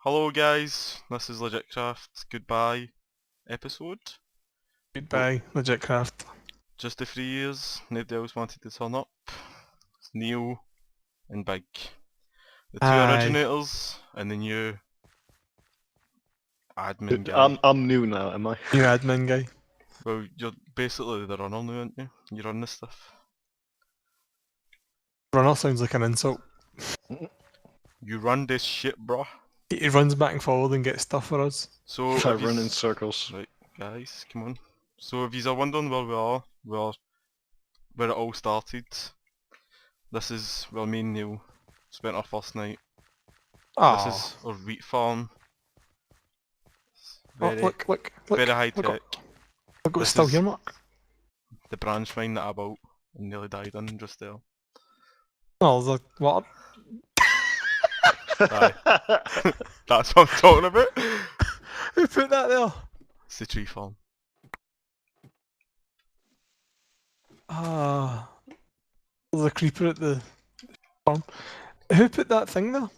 Hello guys, this is LegitCraft goodbye episode. Goodbye, Legitcraft. Just the 3 years, nobody else wanted to turn up. It's Neil and Big. The two Aye. originators and the new admin guy. I'm new now, am I? New admin guy. Well, you're basically the runner now, aren't you? You run this stuff. Runner sounds like an insult. You run this shit, bruh. He runs back and forward and gets stuff for us. So I if run yous- in circles. Right, guys, come on. So if you are wondering where we are, where it all started, this is where me and Neil spent our first night. Ah, This is our wheat farm. oh, Very, look, very high look, tech. look what's This still is- here, Mark. The branch mine that I built and nearly died in just there. Oh, there's a water. That's what I'm talking about. Who put that there? It's the tree farm. Ah, there's a creeper at the farm. Who put that thing there?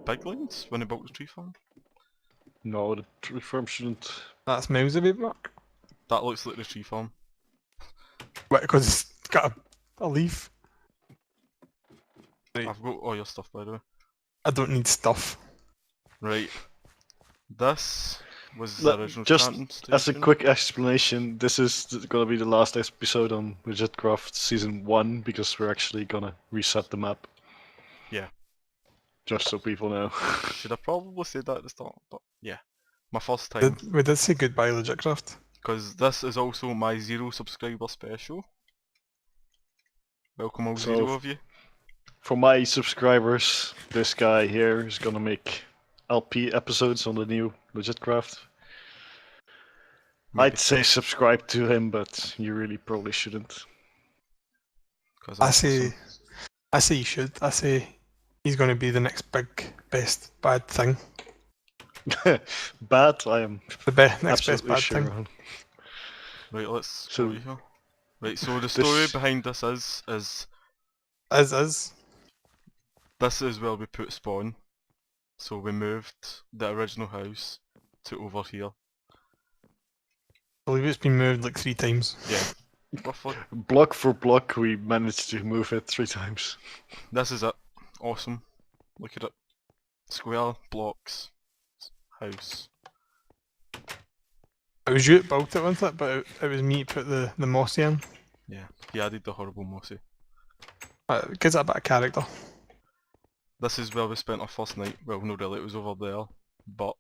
Big lines when I built the tree farm. No, the tree farm shouldn't. That's miles away, Mark. That looks like the tree farm. Wait, because it's got a leaf. Right. I've got all your stuff by the way. I don't need stuff. Right. This was the original Just camping as a station. quick explanation, this is gonna be the last episode on LegitCraft Season 1 because we're actually gonna reset the map. Yeah. Just so people know. Should I probably say that at the start? But yeah. My first time. We did say goodbye, Legitcraft. Because this is also my 0 subscriber special. Welcome all So 0 of you. For my subscribers, this guy here is gonna make LP episodes on the new LegitCraft. Maybe. I'd say subscribe to him, but you really probably shouldn't. 'Cause I I'm say you should. I say he's going to be the next big, best, bad thing. Bad, I am The next best absolutely bad sure. thing. on. Right, let's So- go here. Right, so the story This- behind this is As this is where we put spawn. So we moved the original house to over here. I believe it's been moved like 3 times. Yeah, roughly. Block for block, we managed to move it 3 times. This is it. Awesome. Look at it. Square, blocks, house. It was you that built it, wasn't it? But it was me that put the mossy in. Yeah, he added the horrible mossy. It gives it a bit of character. This is where we spent our first night. Well, no really, it was over there. But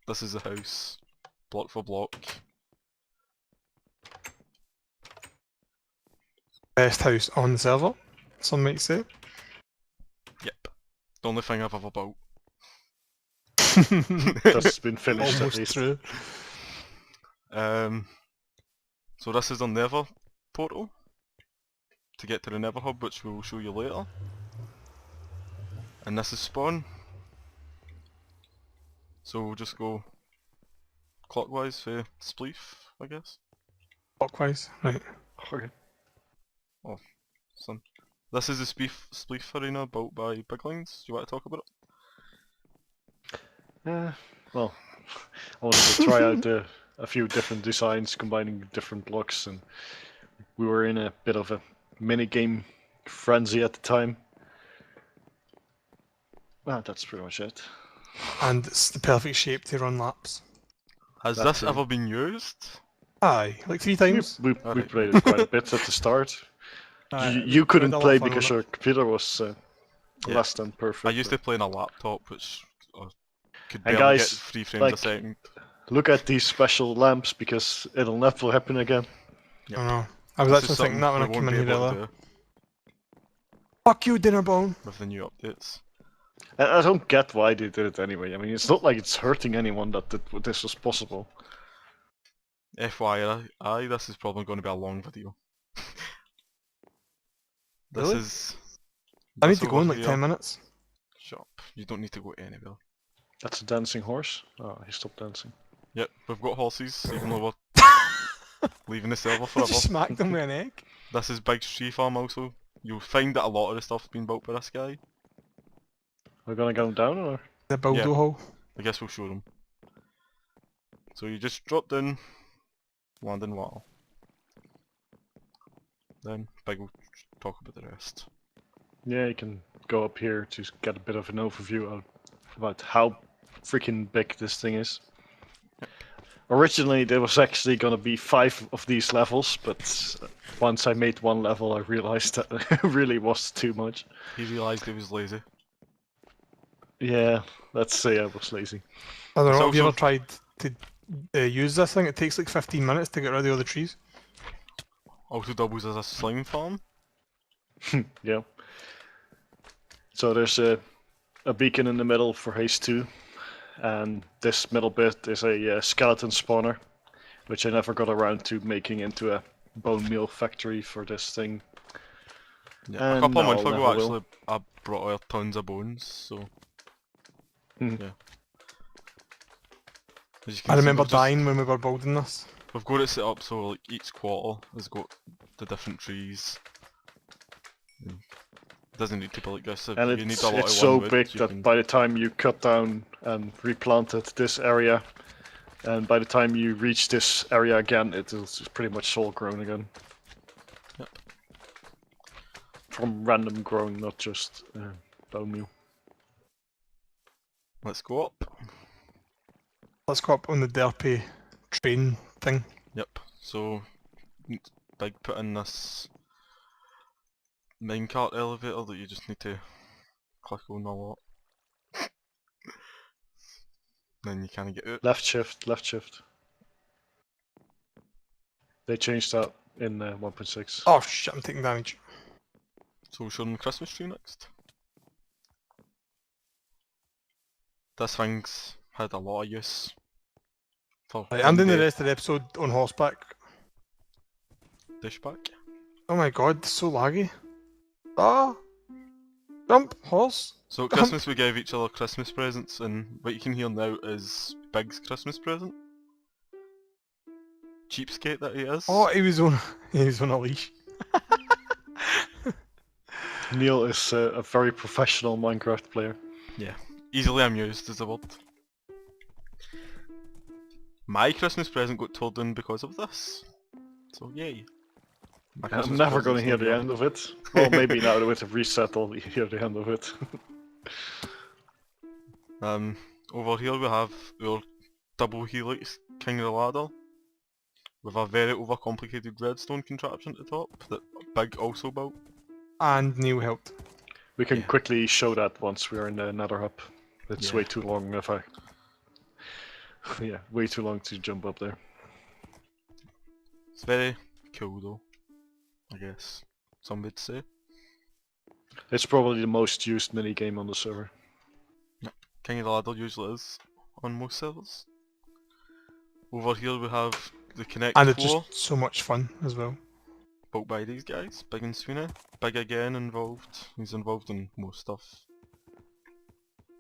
this is the house. Block for block. Best house on the server, some might say. Yep. The only thing I've ever built. That's been finished at Almost least. true. So this is our Nether portal to get to the Nether hub, which we'll show you later. And this is spawn. So we'll just go clockwise for spleef, I guess. Clockwise, right. Okay. Son. This is the spleef arena built by Big Lines. Do you want to talk about it? Well, I wanted to try out a few different designs combining different blocks, and we were in a bit of a mini-game frenzy at the time. Well, that's pretty much it. And it's the perfect shape to run laps. Has That's this true. ever been used? Aye, like 3 times. We Alright. played it quite a bit at the start. Aye, You we couldn't had a lot play of fun because with your it. computer was Yeah. less than perfect. I used but to play on a laptop, which could And barely guys, get 3 frames a like- second. Look at these special lamps because it'll never happen again. Yep. I know. I was This actually is thinking that when I something we came won't in be here able to earlier. do Fuck you, dinner bone! with the new updates. And I don't get why they did it anyway. I mean, it's not like it's hurting anyone that this was possible. FYI, this is probably going to be a long video. This Really? is... I need this to go in over like here- 10 minutes. Shut up. You don't need to go anywhere. That's a dancing horse. Oh, he stopped dancing. Yep, we've got horses, even though we're leaving the server I forever. just smacked him with an egg. This is Big Tree Farm also. You'll find that a lot of the stuff's been built by this guy. We're gonna go down or? The buildo Yeah. hole. I guess we'll show them. So you just drop down, land in water. Then Big will talk about the rest. Yeah, you can go up here to get a bit of an overview about how freaking big this thing is. Originally there was actually gonna be 5 of these levels, but once I made one level I realized that it really was too much. He realised he was lazy. Yeah, let's say I was lazy. I don't It's know, have you also- ever tried to use this thing? It takes like 15 minutes to get rid of all the trees. Also doubles as a slime farm. Yeah. So there's a beacon in the middle for haste 2, and this middle bit is a skeleton spawner, which I never got around to making into a bone meal factory for this thing. Yeah, a And couple of no, months I'll ago never will. actually I brought out tons of bones, so Mhm. yeah. As you can I see, remember we've just- dying when we were building this. We've got it set up so like each quarter has got the different trees. It doesn't need to be like this. If And you need a lot it's of so one wood, big you that can- by the time you cut down and replanted this area, and by the time you reach this area again, it is pretty much all grown again. Yep. From random growing, not just bone meal. Let's go up. Let's go up on the derpy train thing. Yep. So Big put in this minecart elevator that you just need to click on a lot. Then you kind of get out. Left shift, left shift. They changed that in 1.6. Oh shit, I'm taking damage. So we'll show them the Christmas tree next. This thing's had a lot of use. For Right, I'm doing the one-day rest of the episode on horseback. dish back. Oh my god, it's so laggy. Ah! Jump, horse! So at Christmas we gave each other Christmas presents, and what you can hear now is Big's Christmas present. Cheapskate that he is. Oh, he was on a leash. Neil is a very professional Minecraft player. Easily amused is the word. My Christmas present got turned in because of this. So yay. My I'm Christmas never going to present's hear not the here. end of it. Well, maybe now with a reset I'll hear the end of it. Over here we have our double helix king of the ladder with a very overcomplicated redstone contraption at the top that Big also built. And Neil helped. We can Yeah. quickly show that once we're in the nether hub. It's Yeah. way too long if I... yeah, way too long to jump up there. It's very cool though, I guess some would say. It's probably the most used minigame on the server. King of the ladder usually is on most servers. Over here we have the connect And it's floor just so much fun as well. built by these guys, Big and Sweeney. Big again involved. He's involved in most stuff.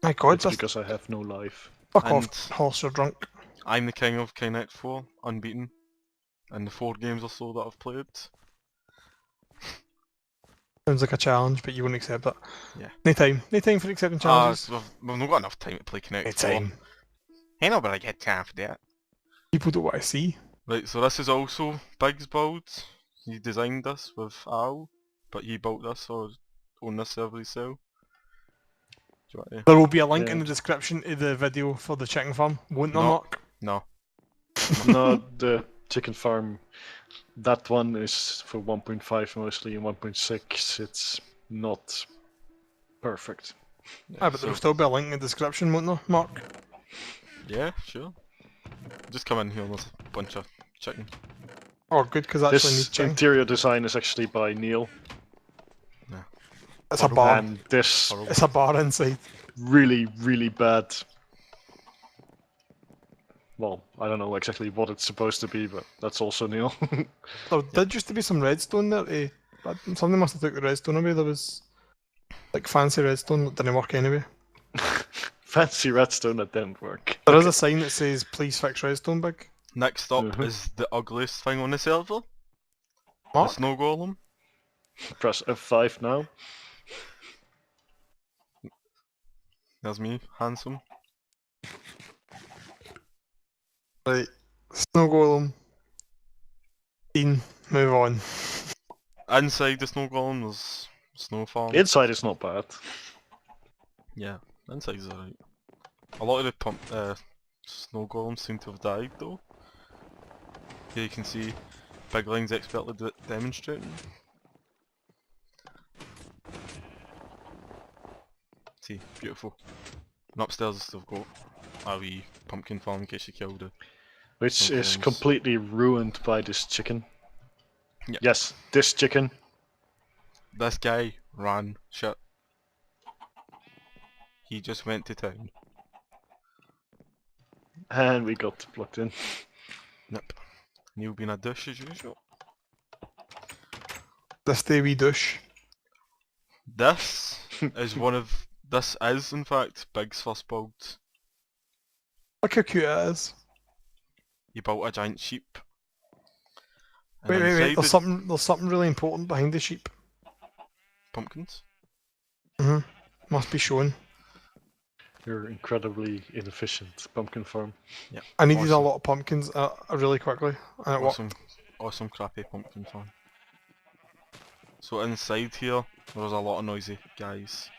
My god, It's just because I have no life. fuck and- off, horse, you're drunk. I'm the king of Connect 4, unbeaten, in the 4 games or so that I've played. Sounds like a challenge, but you wouldn't accept it. Yeah. No time for accepting challenges. We've not got enough time to play Connect No 4. time. I know, but I get time for that. People don't want to see. Right, so this is also Big's build. He designed this with Al, but he built this on this server himself. Do you want to? There will be a link in Yeah. the description to the video for the chicken farm, won't there, No. Mark? No. No, the chicken farm, that one is for 1.5 mostly, and 1.6 it's not perfect. Ah, but so- there'll still be a link in the description, won't there, Mark? Yeah, sure. Just come in here and there's a bunch of chicken. Oh, good, because actually This need chicken. interior design is actually by Neil, It's a bar. and this Horrible. It's a bar inside. really, really bad. Well, I don't know exactly what it's supposed to be, but that's also Neil. There did used to be some redstone there. But somebody must have took the redstone away. There was like fancy redstone that didn't work anyway. Fancy redstone that didn't work. There is a sign that says "Please fix redstone, big." Next up Mhm. is the ugliest thing on the server. Mark? The snow golem. Press F5 now. There's me, handsome. Right. Snow Golem. Dean, move on. Inside the snow golem there's snow farm. Inside is not bad. Yeah, inside's alright. A lot of the snow golems seem to have died though. Here you can see Big Ling's expertly demonstrating. See, beautiful. And upstairs they've got a wee pumpkin farm in case you killed it. Which Snow is golems. completely ruined by this chicken. Yeah. Yes, this chicken. This guy ran shit. He just went to town. And we got plugged in. Yep. Neil being a douche as usual. This day we douche. This is this is in fact Big's first build. Look how cute it is. He built a giant sheep. And Wait, inside there's the something really important behind the sheep. pumpkins. Must be shown. You're incredibly inefficient pumpkin farm. Yeah. I needed a awesome. lot of pumpkins really quickly, and it worked. Awesome crappy pumpkin farm. So inside here, there's a lot of noisy guys.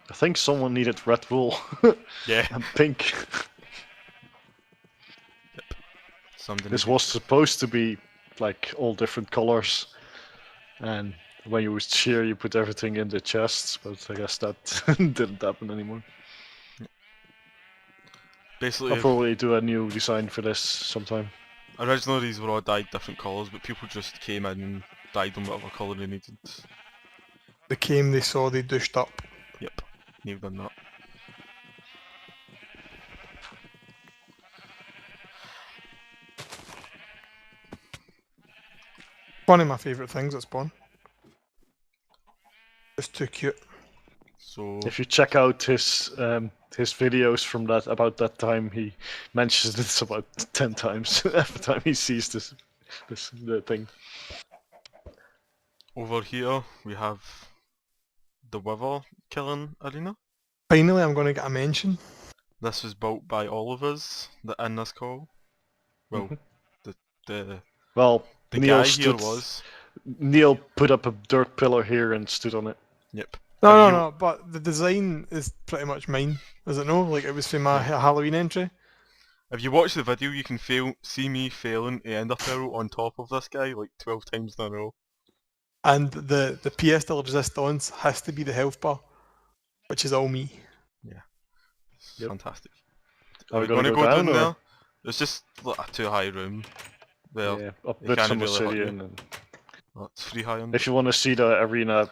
I think someone needed red wool Yeah. and pink. Something. This was supposed to be like all different colors, and when you would cheer, you put everything in the chests. But I guess that didn't happen anymore. Basically, I'll probably do a new design for this sometime. originally these were all dyed different colours, but people just came in and dyed them whatever colour they needed. They came, they saw, they douched up. Yep, Neil done that. One of my favourite things at spawn. It's too cute. So If you check out his videos from about that time, he mentions this about 10 times every time he sees the thing. over here we have the Wither killing arena. Finally, I'm going to get a mention. This was built by all of us that in this call. Well, Mhm. the Well, the Neil guy here stood. was. Neil put up a dirt pillar here and stood on it. Yep. No, Have no, you- no, but the design is pretty much mine, is it no? Like, it was for my Halloween entry. If you watch the video, you can see me failing to end up arrow on top of this guy like 12 times in a row. And the pièce de résistance has to be the health bar, which is all me. It's Yep. fantastic. Are we going gonna to go go down, down or- there? It's just like a too high room. There. Yeah, up you with can't some really hurt obsidian. you. And Well, it's free high on. if you want to see the arena,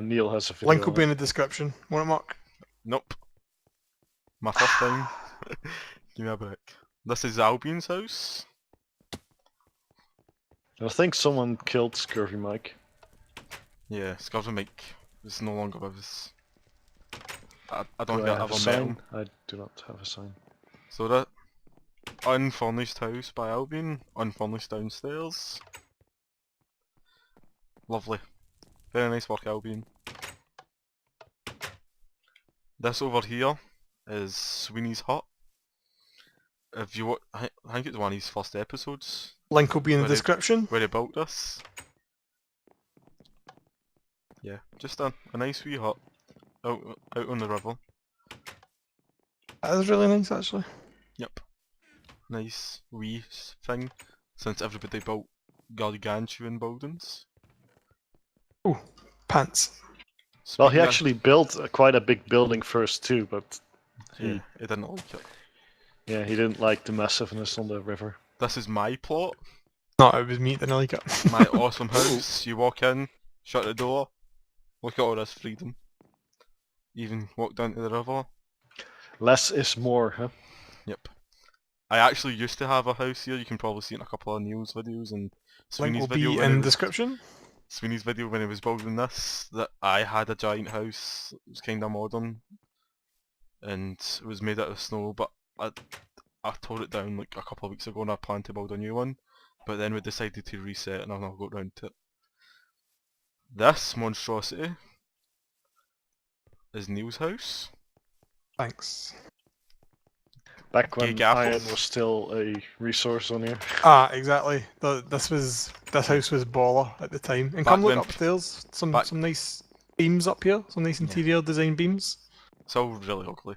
Neil has a video. Link will on be it. in the description. Want it, Mark? Nope. My first time. Give me a break. This is Albion's house. I think someone killed Scurvy Mike. Yeah, Scurvy Mike is no longer with us. I don't Do think I I have ever a met sign? him. I do not have a sign. So that unfurnished house by Albion, unfurnished downstairs. Lovely. Very nice work, Albion. This over here is Sweeney's hut. If you I think it's one of his first episodes Link will be in the Where they- description. where he built this. Yeah, just a nice wee hut out on the river. That is really nice, actually. Yep. Nice wee thing, since everybody built gargantuan buildings. Oh, pants. Well, he Speaking of- actually built quite a big building first too, but Yeah, he didn't like it. yeah, he didn't like the massiveness on the river. This is my plot, No, it was me that didn't like it. my awesome house. You walk in, shut the door, look at all this freedom. Even walk down to the river. Less is more, huh? Yep. I actually used to have a house here. You can probably see it in a couple of Neil's videos and Link Sweeney's will video be when in he the was- description. Sweeney's video when he was building this, that I had a giant house. It was kind of modern, and it was made out of snow. But I tore it down like a couple of weeks ago and I planned to build a new one, but then we decided to reset and I've not got round to it. This monstrosity is Neil's house. Thanks. Back when Gig apples. iron was still a resource on here. Ah, exactly. This house was baller at the time. And come Back look then- upstairs. Some back- nice beams up here. Some nice interior design beams. It's all really ugly.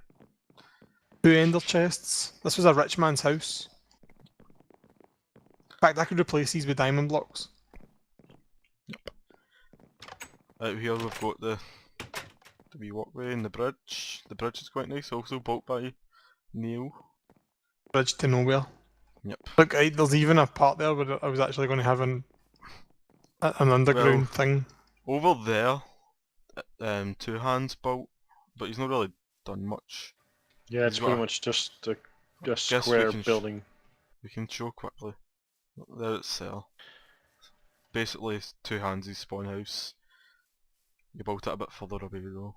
2 ender chests. This was a rich man's house. In fact, I could replace these with diamond blocks. Out here we've got the wee walkway and the bridge. The bridge is quite nice, also built by Neil. Bridge to nowhere. Yep. Look, there's even a part there where I was actually going to have an underground thing. Over there, 2 hands built, but he's not really done much. Yeah, it's He's pretty got- much just a Guess we square can building. We can show quickly. There it's there. Basically, it's 2 hands' spawn house. You built it a bit further away though.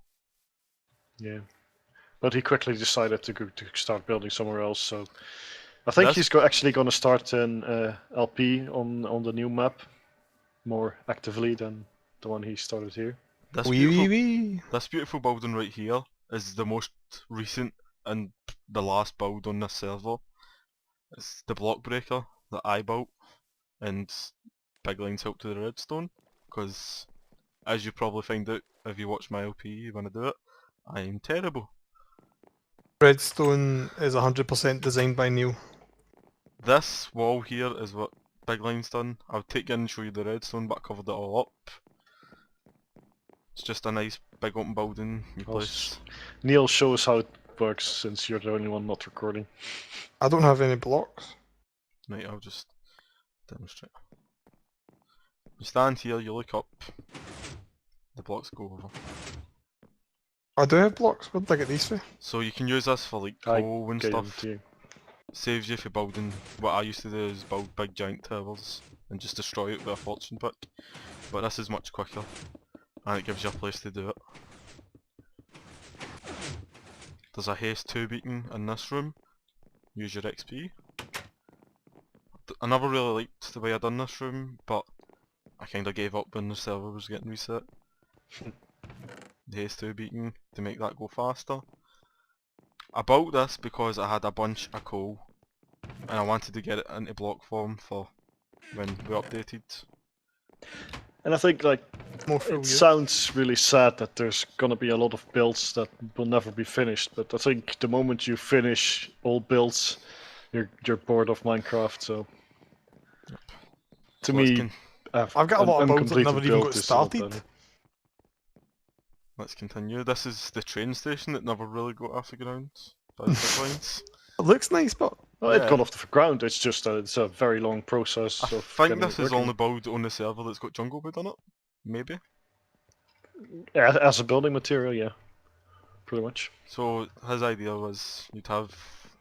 Yeah. But he quickly decided to start building somewhere else, so I think That's- he's actually going to start an LP on the new map more actively than the one he started here. This Wee beautiful, wee wee. this beautiful building right here is the most recent and the last build on this server. It's the block breaker that I built, and Big Lines helped to the redstone, because as you probably find out if you watch my LP when I do it, I'm terrible. Redstone is 100% designed by Neil. This wall here is what Big Line's done. I'll take you in and show you the redstone, but I covered it all up. It's just a nice big open building you Well, place. Neil, show us how it works since you're the only one not recording. I don't have any blocks. Right, I'll just demonstrate. You stand here, you look up, the blocks go over. I do have blocks. Where did I get these for? So you can use this for like I coal and Gave them stuff. to you. Saves you for building. What I used to do is build big giant towers and just destroy it with a fortune pick. But this is much quicker, and it gives you a place to do it. There's a haste 2 beacon in this room. Use your XP. I never really liked the way I done this room, but I kinda gave up when the server was getting reset. The haste 2 beacon to make that go faster. I built this because I had a bunch of coal and I wanted to get it into block form for when we updated. And I think like More for you. it sounds really sad that there's gonna be a lot of builds that will never be finished, but I think the moment you finish all builds, you're bored of Minecraft. So to So let's me, con- I've got a lot of builds that uncompleted never even build got is a lot started. better. let's continue. This is the train station that never really got off the ground by the big lines. It looks nice, but Well, it Yeah. got off the ground. It's just it's a very long process. I of think getting this it is working. only build on the server that's got jungle wood on it. Maybe. Yeah, as a building material, yeah, pretty much. So his idea was you'd have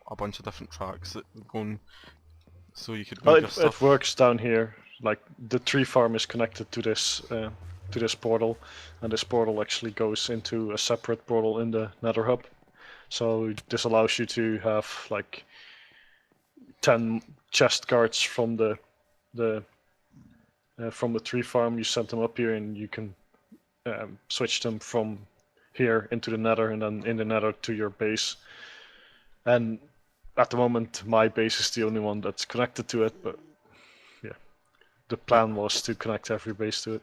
a bunch of different tracks that would go on, so you could Well, move your it stuff. works down here. Like the tree farm is connected to this portal, and this portal actually goes into a separate portal in the Nether hub. So this allows you to have like 10 chest guards from the tree farm. You send them up here, and you can switch them from here into the Nether, and then in the Nether to your base. And at the moment, my base is the only one that's connected to it, but yeah, the plan was to connect every base to it.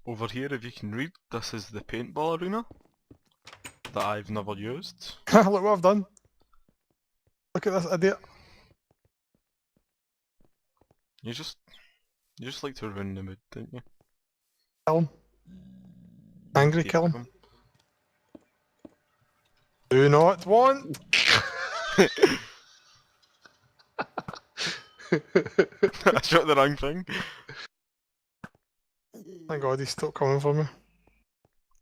Over here, if you can read, this is the paintball arena that I've never used. look what I've done. Look at this idiot. You just like to ruin the mood, don't you? Kill him. Angry Take kill him. them. Do not want. I shot the wrong thing. Thank God he's still coming for me.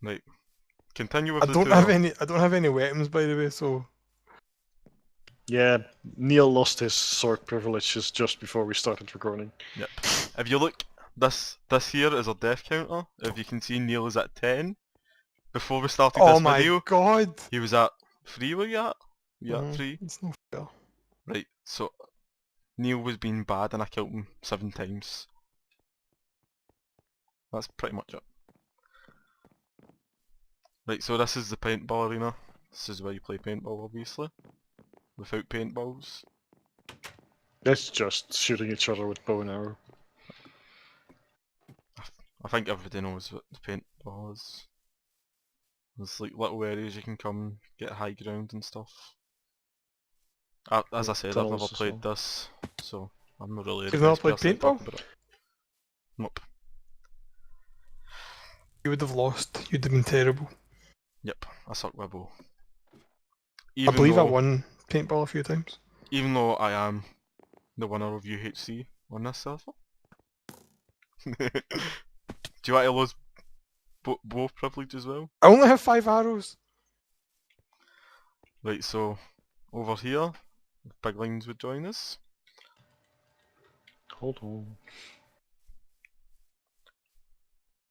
Right. Continue with I the don't tour. have any. I don't have any weapons, by the way. So Yeah, Neil lost his sword privileges just before we started recording. Yep. If you look, this here is a death counter. If you can see, Neil is at 10. Before we started oh this my video, God. he was at 3. Were you at? Yeah, Mhm. 3. It's no fair. Right, so Neil was being bad and I killed him 7 times. That's pretty much it. Right, so this is the paintball arena. This is where you play paintball, obviously. Without paintballs. It's just shooting each other with bow and arrow. I think everybody knows what the paintball is. There's like little areas you can come, get high ground and stuff. As I said, I've Tunnels never as played well. this, so I'm not really the You've never best played person to talk paintball? about it. Nope. You would have lost. You'd have been terrible. Yep, I suck with a bow. I believe I won paintball a few times. Even though I am the winner of UHC on this server. Do you want to lose bow privilege as well? I only have 5 arrows. Right, so over here, Big Lines would join us. Hold on.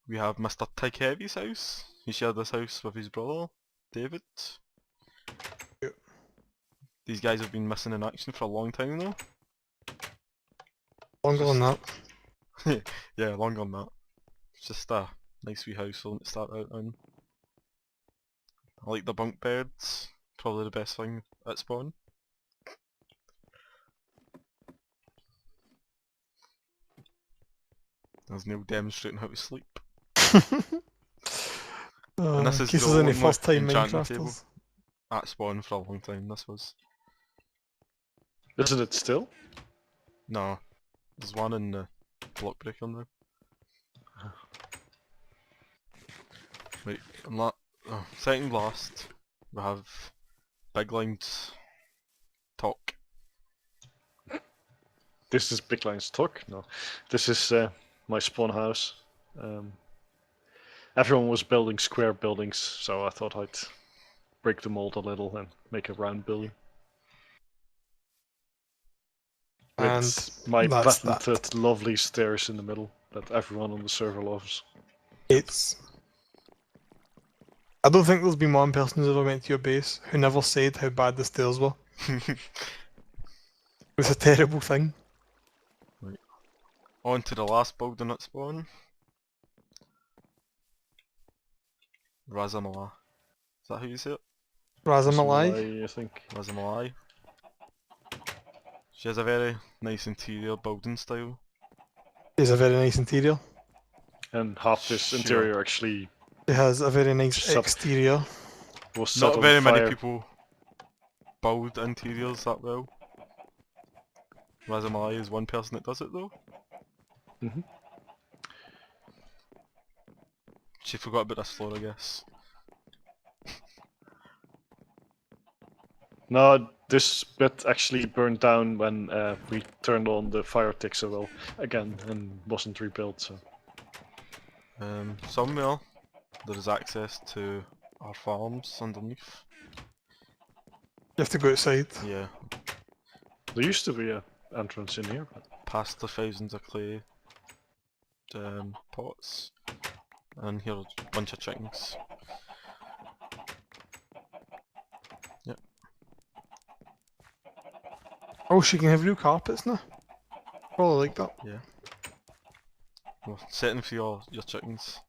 We have Mr. Tig Heavy's house. He shared this house with his brother, David. Yep. These guys have been missing in action for a long time now. Longer than that. Yeah, longer than that. It's just a nice wee house for them to start out in. I like the bunk beds. Probably the best thing at spawn. There's Neil demonstrating how to sleep. And this In is case the there's any only first time enchantment table Minecrafters. at spawn for a long time, this was. Isn't it still? No, there's one in the block breaker now. Right, and second last, we have Big Line's talk. This is Big Line's talk? No. This is my spawn house. Everyone was building square buildings, so I thought I'd break the mold a little and make a round building. And With my that's patented lovely stairs in the middle that everyone on the server loves. It's... I don't think there's been one person who's ever went to your base who never said how bad the stairs were. It's a terrible thing. Right. On to the last building at spawn. Razamala. Is that how you say it? Razamalai. I think. Razamalai. She has a very nice interior building style. Is a very nice interior. And half this Sure. interior actually It has a very nice Sup. exterior. was set Not on very fire. many people build interiors that well. Razamalai is one person that does it though. Mhm. She forgot about this floor, I guess. No, this bit actually burned down when we turned on the fire well again and wasn't rebuilt. So Somewhere there is access to our farms underneath. You have to go outside. Yeah, there used to be an entrance in here. But... past the thousands of clay pots. And here are a bunch of chickens. Yep. Oh, she can have real carpets now. Probably like that. Yeah. Well, setting for your chickens.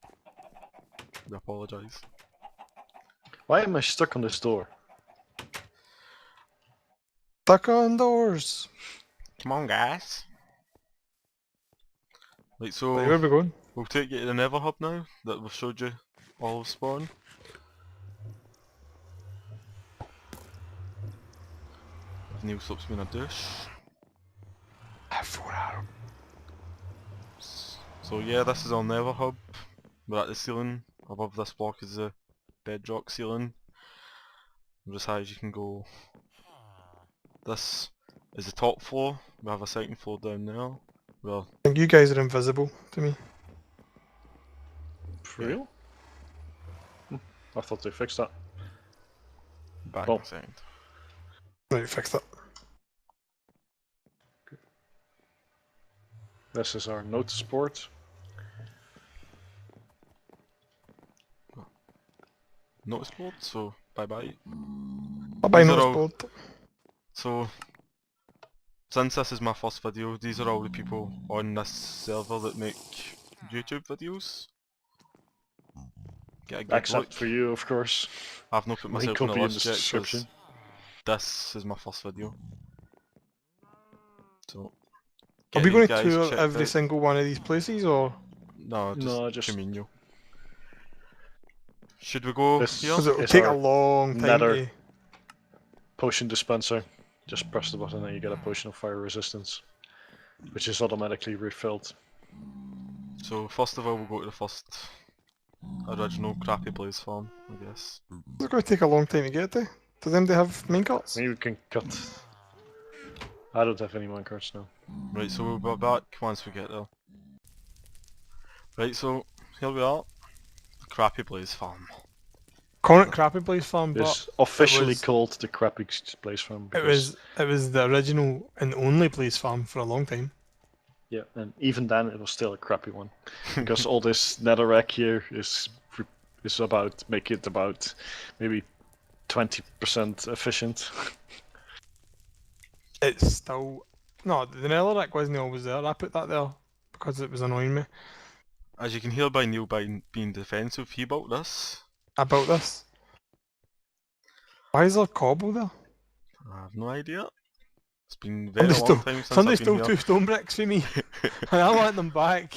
We apologise. Why am I stuck on this door? Stuck on doors. Come on, guys. Right, so Right, where are we going? we'll take you to the Nether Hub now that we've showed you all of spawn. If Neil stops being a douche. I have 4 arrows. So yeah, this is our Nether Hub. We're at the ceiling. Above this block is the bedrock ceiling. Just high as you can go. This is the top floor. We have a second floor down there. Well, I think you guys are invisible to me. For Yeah. real? I thought they fixed that. back Oh. in a second. Right, fix that. This is our notice board. Notice board, so bye bye. Bye bye These are notice all- board. So since this is my first video, these are all the people on this server that make YouTube videos. Get a good Except look. for you, of course. I've not put Link myself in will the be in the list yet description. because this is my first video. So, Are get we these going to guys tour checked every out. single one of these places, or No, No, just just Camino. Should we go This- here? because it will Is take a our long time nether- to... potion dispenser. Just press the button and you get a potion of fire resistance, which is automatically refilled. So first of all, we'll go to the first original crappy place farm, I guess. It's going to take a long time to get to. Does anybody have minecarts? Maybe we can cut. I don't have any minecarts now. Right, so we'll be back once we get there. Right, so here we are. The crappy place farm. Calling it Crappy Place Farm, but It's officially was- called the Crappy Place Farm. it Because, was the original and only place farm for a long time. yeah, and even then it was still a crappy one. Because all this netherrack here is about make it about maybe 20% efficient. It's still... No, the netherrack wasn't always there. I put that there because it was annoying me. As you can hear by Neil being defensive, he built this. About this. Why is there cobble there? I have no idea. It's been very Somebody long stole, time since somebody I've been stole here. 2 stone bricks for me, and I want them back.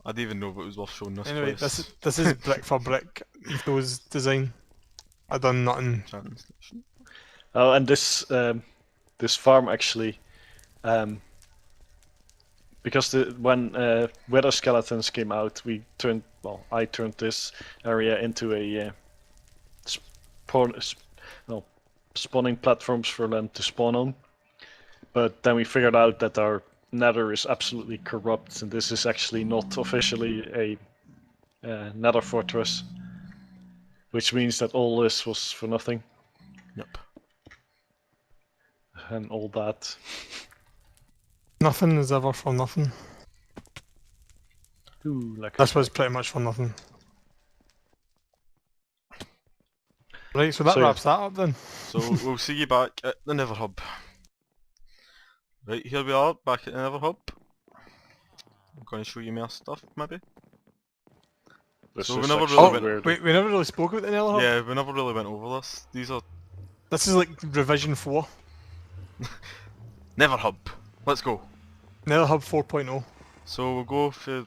I didn't even know if it was worth showing this Anyway, place. this is brick for brick. Ethos design. I done nothing. Translation. Oh, and this farm actually, because when Wither Skeletons came out, I turned this area into a spawning platforms for them to spawn on. But then we figured out that our Nether is absolutely corrupt, and this is actually not officially a Nether fortress, which means that all this was for nothing. Yep. And all that. Nothing is ever for nothing. Ooh, like This was pretty much for nothing. Right, so that So, yeah. wraps that up then. So we'll see you back at the Nether Hub. Right, here we are, back at the Nether Hub. I'm going to show you more stuff, maybe. This So we is never actually really Oh, went- weird. wait, we never really spoke about the Nether Hub. Yeah, we never really went over this. These are This is like revision 4. Nether Hub. Let's go. Nether Hub 4.0. So we'll go for...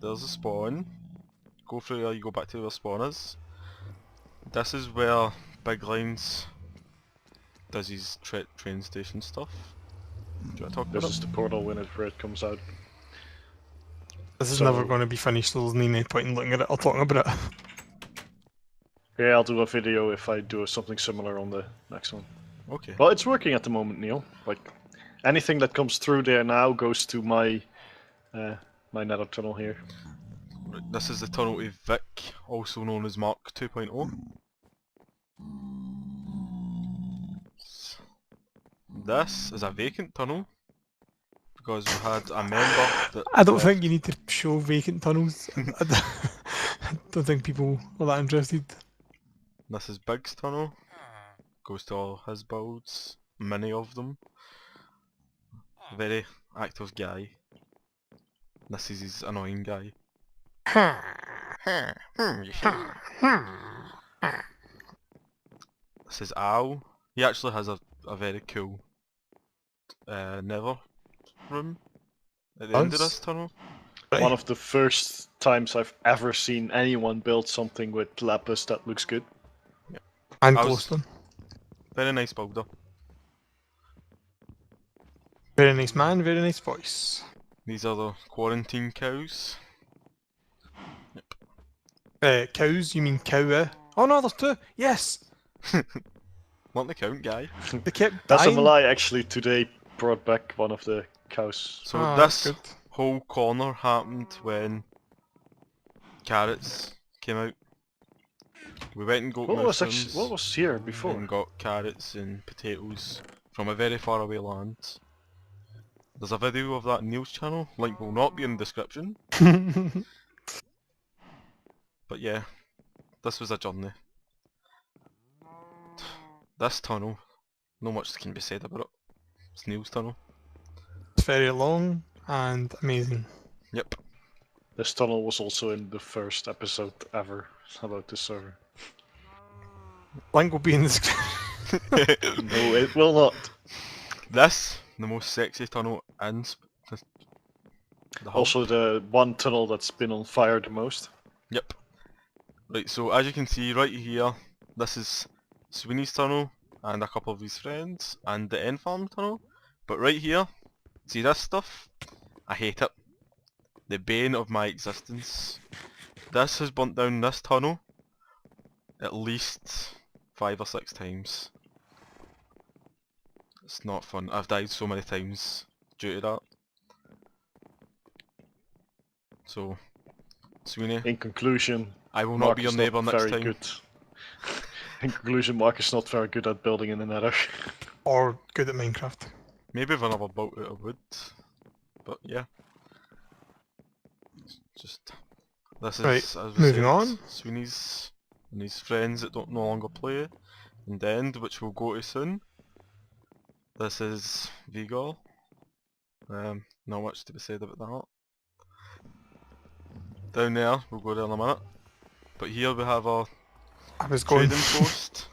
There's a spawn. Go through there, you go back to where spawn is. This is where Big Lines does his train station stuff. Do you want to talk about This it? is the portal when it comes out. This is So- never going to be finished, so there's no point in looking at it or talking about it. Yeah, I'll do a video if I do something similar on the next one. Okay. Well, it's working at the moment, Neil. Like, anything that comes through there now goes to my my nether tunnel here. Right, this is the tunnel to Vic, also known as Mark 2.0. This is a vacant tunnel because we had a member that I don't left. think you need to show vacant tunnels. I don't think people are that interested. This is Big's tunnel. Goes to all his builds, many of them. Very active guy. This is his annoying guy. This is Al. He actually has a very cool nether room at the end of Does? this tunnel. Right. One of the first times I've ever seen anyone build something with lapis that looks good. And I was- glowstone. Very nice builder. Very nice man, very nice voice. These are the quarantine cows. Cows, you mean cow, eh? Oh no, there's 2! Yes! Want the count, guy? They kept That's dying. a lie, actually. Today brought back one of the cows. So Ah, that's this good. whole corner happened when carrots came out. We went and got What was mushrooms here before? and got carrots and potatoes from a very far away land. There's a video of that on Neil's channel, link will not be in the description, but yeah, this was a journey. This tunnel, not much can be said about it. Snail's tunnel. It's very long and amazing. Yep. This tunnel was also in the first episode ever about this server. Link will be in the description. No, it will not. This, the most sexy tunnel in the hub. Also the one tunnel that's been on fire the most. Yep. Right, so as you can see right here, this is Sweeney's tunnel and a couple of his friends and the end farm tunnel. But right here, see this stuff? I hate it. The bane of my existence. This has burnt down this tunnel at least 5 or 6 times. It's not fun. I've died so many times due to that. So, Sweeney, In conclusion, I will not Mark be your is neighbour next very time. good. In conclusion, Mark is not very good at building in the nether. Or good at Minecraft. Maybe if I never built it I would. But yeah. Just this is Right, as we moving said, on. Sweeney's and his friends that don't no longer play in the end, which we'll go to soon. This is Vigor. Not much to be said about that. Down there, we'll go there in a minute. But here we have our I was going. trading post.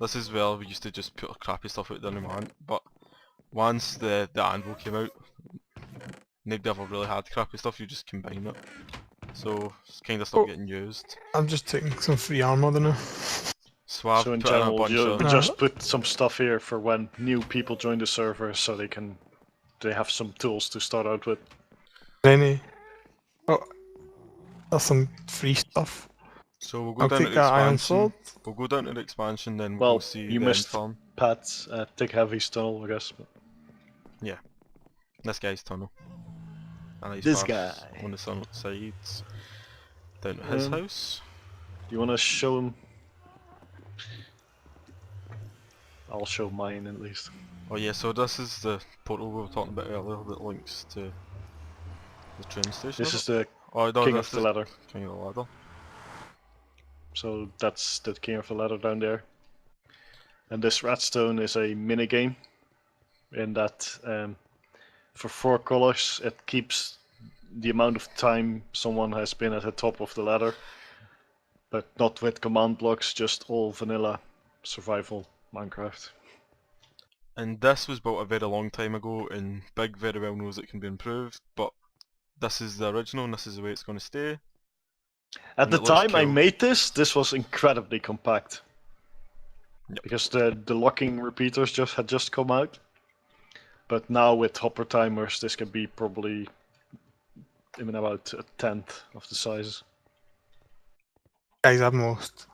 This is where we used to just put our crappy stuff out there in a moment, but once the anvil came out, nobody ever really had crappy stuff, you just combine it. So it's kind of stopped getting used. I'm just taking some free armor then now. So I've So in put in a general, bunch you of... just put some stuff here for when new people join the server, so they have some tools to start out with. Any. Oh, there's some free stuff. So we'll go I'll down to take the that iron expansion. sword. We'll go down to the expansion, then Well, we'll see you the missed- end farm. Pat's Thick Heavy's tunnel, I guess. But This guy's tunnel. And he's This far guy. on the sides. Down to his house. you want to show him? I'll show mine at least. Oh yeah, so this is the portal we were talking about earlier that links to the train station. This is the oh, no, King this of the is Ladder. King of the Ladder. So that's the King of the Ladder down there. And this redstone is a minigame. In that, for 4 colors, it keeps the amount of time someone has been at the top of the ladder. But not with command blocks, just all vanilla survival Minecraft. And this was built a very long time ago, and Big very well knows it can be improved, but this is the original and this is the way it's going to stay. At And the it looks time I cool. made this was incredibly compact. Yep. Because the locking repeaters had just come out. But now with hopper timers, this can be probably even about a tenth of the size. Guys, I've lost.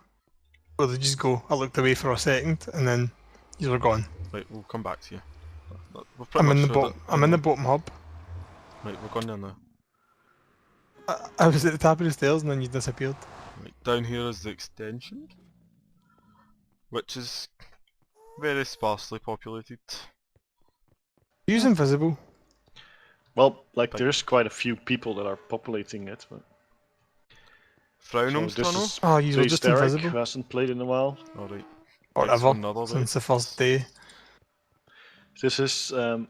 Well, they just go. I looked away for a second and then you were gone. Right, we'll come back to you. We've pretty I'm in much the showed bottom. it. I'm in the bottom hub. Right, we're going there now. I was at the top of the stairs and then you disappeared. Right, down here is the extension, which is very sparsely populated. Use invisible. Well, like Big. there's quite a few people that are populating it. But... Frownum's this tunnel? is Oh, you were just Derek, invisible. who hasn't played in a while. Alright. Or Next ever. one, another way. Since the first day. This is this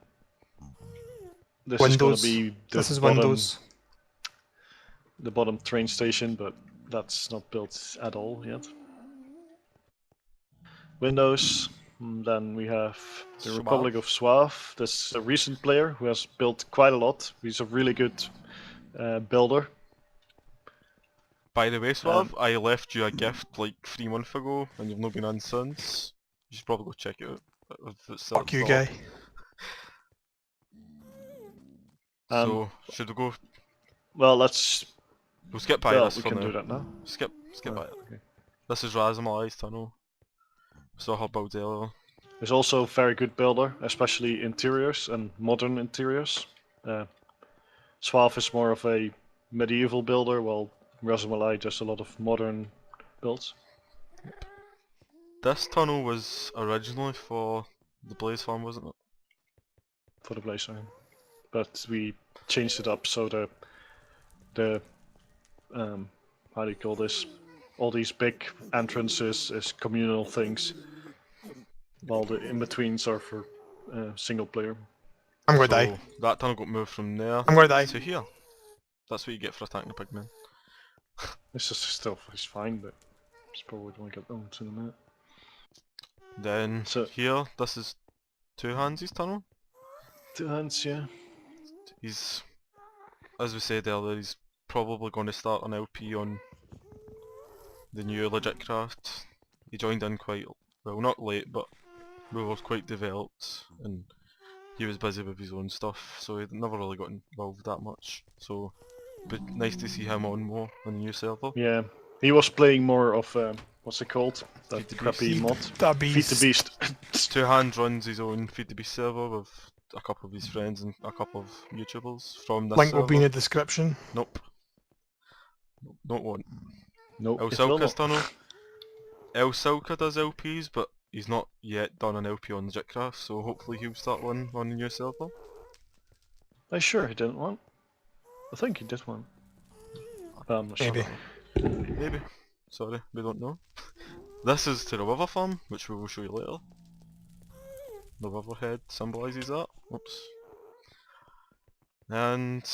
Windows. is gonna be the This is bottom, Windows. the bottom train station, but that's not built at all yet. Windows. Then we have the Suave. Republic of Suave. That's a recent player who has built quite a lot. He's a really good builder. By the way, Swav, I left you a gift like 3 months ago, and you've not been on since. You should probably go check it out. If it's still Fuck you, up. guy. So, should we go? Well, let's. We'll skip by Well, this we for can now. do that now. Skip by it. Okay. This is Razamali's tunnel. Saw her build earlier. He's also a very good builder, especially interiors and modern interiors. Suave is more of a medieval builder, while Razamalai does a lot of modern builds. This tunnel was originally for the Blaze farm, wasn't it? For the Blaze Farm. But we changed it up so the how do you call this? All these big entrances is communal things, while the in-betweens are for single player. I'm gonna So die. that tunnel got moved from there I'm gonna die. to here. That's what you get for attacking the pigmen. This is still is fine, but just probably want to get on to the minute. Then So- here, this is Two Hands' tunnel. 2 hands, yeah. He's, as we said earlier, he's probably going to start an LP on the new Legitcraft. He joined in quite, well, not late, but we were quite developed, and he was busy with his own stuff, so he never really got involved that much. So, it'd be nice to see him on more on the new server. Yeah, he was playing more of what's it called? Feed That the crappy Beast. mod. The Feed the beast. Beast. Two Hands runs his own Feed the Beast server with a couple of his friends and a couple of YouTubers from this Link server. will be in the description. Nope. Not one. No, El it will Silca's not. tunnel. El Silca does LPs, but he's not yet done an LP on Legitcraft, so hopefully he'll start one on the new server. Are you sure he didn't want? I think he did one. But I'm not sure. Maybe. Maybe. Sorry, we don't know. This is to the Wither farm, which we will show you later. The Wither head symbolises that. Oops. And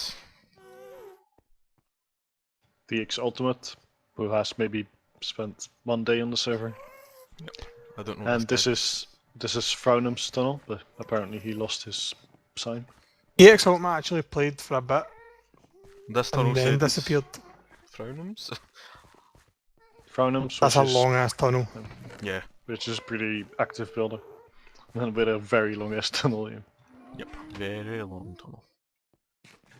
DX Ultimate, who has maybe spent 1 day on the server. I don't know. And this is Frownum's tunnel, but apparently he lost his sign. EX Ultimate actually played for a bit This tunnel and then said disappeared. Frownums? Frownum's, That's a long ass tunnel. Yeah. which is pretty active builder. And with a very long ass tunnel. Yeah. Yep. Very long tunnel.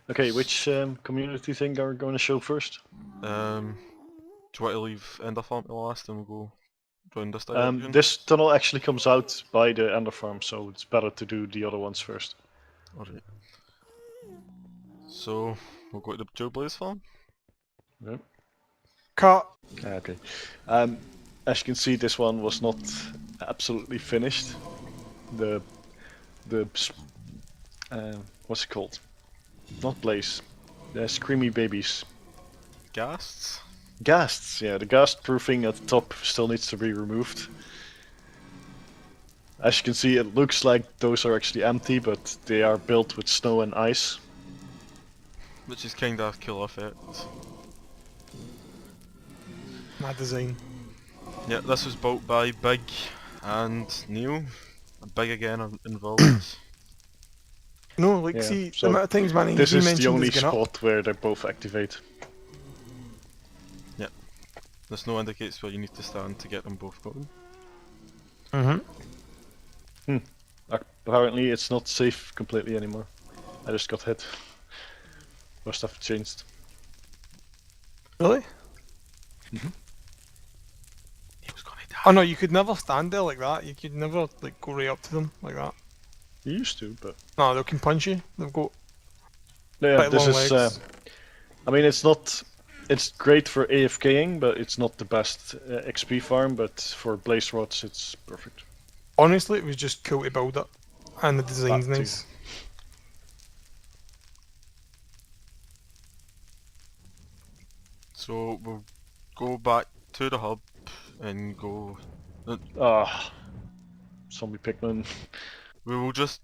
Okay, which community thing are we going to show first? Do you want to leave Ender Farm to last and we'll go round this direction? This tunnel actually comes out by the Ender Farm, so it's better to do the other ones first. Alright. So, we'll go to the Joe Blaze farm? Yep. Cut. Okay. As you can see, this one was not absolutely finished. The what's it called? Not Blaze. The Screamy Babies. Ghasts? Ghasts, yeah. The ghast proofing at the top still needs to be removed. As you can see, it looks like those are actually empty, but they are built with snow and ice. Which is kinda a kill effect. My design. Yeah, this was built by Big and Neil. Big again involved. No, like Yeah, see, so the amount of times man This he is mentioned the only is going up. spot where they both activate. The snow indicates where you need to stand to get them both going. Mm-hmm. Apparently it's not safe completely anymore. I just got hit. Or stuff changed. Really? He was gonna die. Oh no, you could never stand there like that. You could never like go right up to them like that. You used to, but... No, they can punch you. They've got Yeah, quite this long is... legs. I mean, it's not... It's great for AFKing, but it's not the best XP farm, but for blaze rods it's perfect. Honestly, it was just cool to build it, and the design's That too. nice. So we'll go back to the hub and go. Ah, zombie pigman. We will just,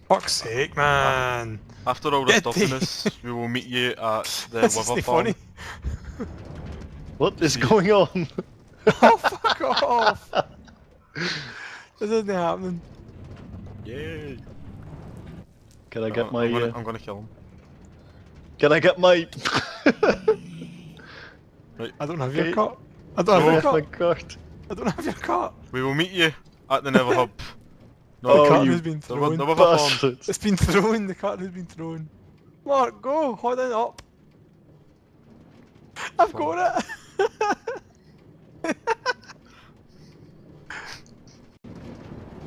Fuck's sake, man! after all the Get stuffiness, we will meet you at the This is Wither not farm. funny. What is See- going on? Oh, fuck off! This isn't happening. Yay! Can I get my? I'm gonna kill him. Can I get my? I don't have your Okay. cut. I don't have Oh your my cut. god! I don't have your cut. We will meet you at the Nether hub. The Oh, curtain you has been The thrown. Wither farm. Bastard! It's been thrown. The curtain has been thrown. Mark, go. Hold it up. I've got it.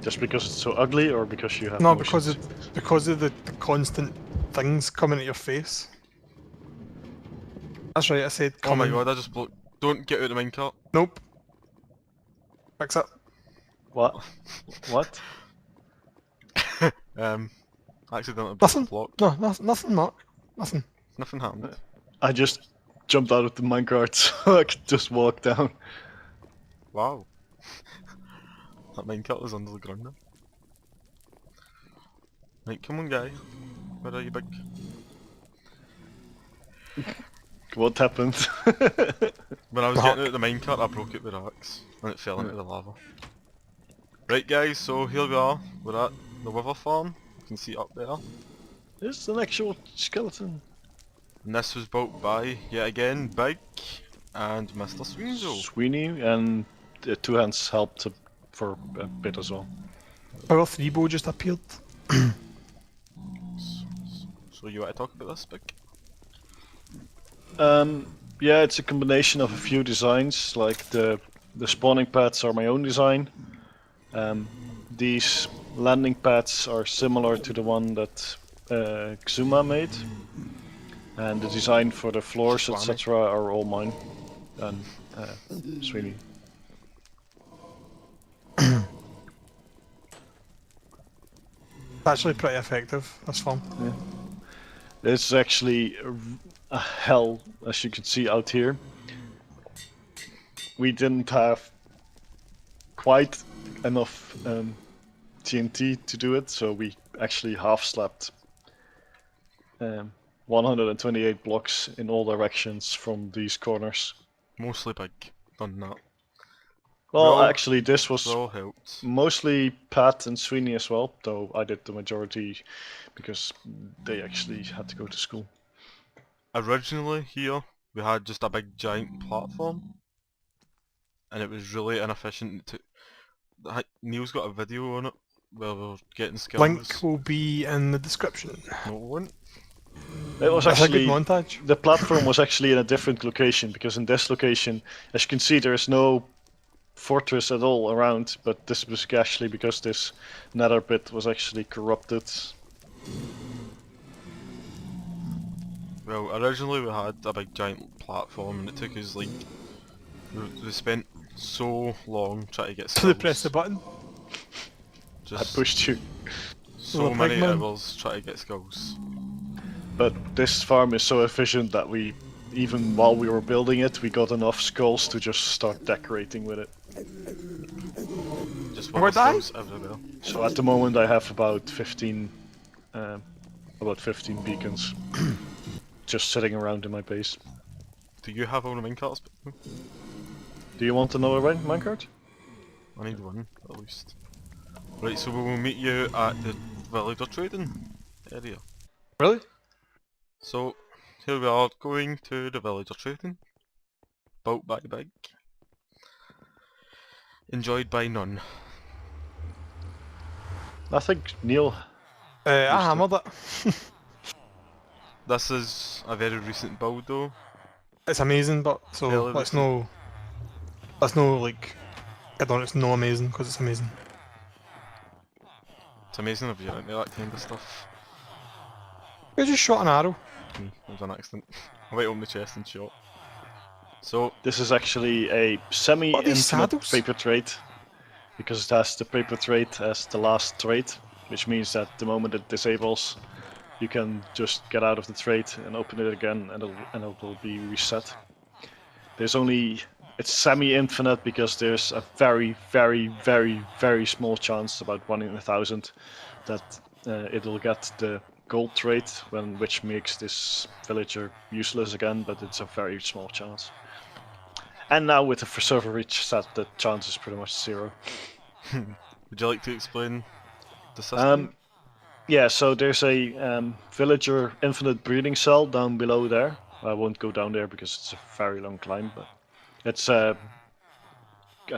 Just because it's so ugly, or because you have? No, motions? because of the constant things coming at your face. That's right. I said Oh my coming. god! I just blew. Don't get out the minecart. Nope. Fix it. What? What? Accidentally broke Nothing. the block. No, nothing, Mark. Nothing. Nothing happened. I just jumped out of the minecart so I could just walk down. Wow. That minecart was under the ground now. Right, come on, guy. Where are you, big? What happened? When I was The getting hawk. out the minecart, I broke it with an axe, and it fell into the lava. Right, guys, so here we are. We're at the Wither Farm. You can see it up there. It's an actual skeleton. And this was built by, yet again, Big and Mr. Sweenzo. Sweeney, and the two hands helped for a bit as well. Power 3 bow just appeared. So you want to talk about this, Big? Yeah, it's a combination of a few designs. Like the spawning pads are my own design. These landing pads are similar to the one that Xuma made, and the design for the floors, etc., are all mine and Sweeney. It's actually pretty effective, this farm. Yeah. It's actually a hell, as you can see out here. We didn't have quite enough TNT to do it, so we actually half-slapped 128 blocks in all directions from these corners. Mostly Big done that. Well, actually, this was All helped. mostly Pat and Sweeney as well, though I did the majority because they actually had to go to school. Originally here, we had just a big giant platform, and it was really inefficient. Neil's got a video on it where we're getting skills. Link will be in the description. No, it won't. It was That's actually a good montage. the platform was actually in a different location, because in this location, as you can see, there is no fortress at all around, but this was actually because this nether bit was actually corrupted. Well, originally we had a big giant platform, and it took us like we spent so long trying to get To skills. press the button. I pushed you. so Little many pigman. hours trying to get skills. But this farm is so efficient that we, even while we were building it, we got enough skulls to just start decorating with it. Just Or with die? skills everywhere. So at the moment I have about 15 beacons just sitting around in my base. Do you have all the minecarts? Do you want another minecart? I need one, at least. Right, so we will meet you at the villager trading area. Really? So, here we are going to the villager trading. Built by Big. Enjoyed by none. I think Neil. I hammered it. This is a very recent build though. It's amazing, but so Fairly let's recent. no like get on it's no amazing because it's amazing. It's amazing if you're into that kind of stuff. I just shot an arrow. It was an accident. I went open the chest and shot. So, This is actually a What are these semi-infinite saddles? paper trait, because it has the paper trait as the last trait, which means that the moment it disables, you can just get out of the trait and open it again, and it will be reset. It's semi-infinite because there's a very, very, very, very small chance, about 1 in 1,000, that it'll get the gold trait, which makes this villager useless again, but it's a very small chance. And now with the server reach set, the chance is pretty much 0. would you like to explain the system? Yeah, so there's a villager infinite breeding cell down below there. I won't go down there because it's a very long climb, but it's I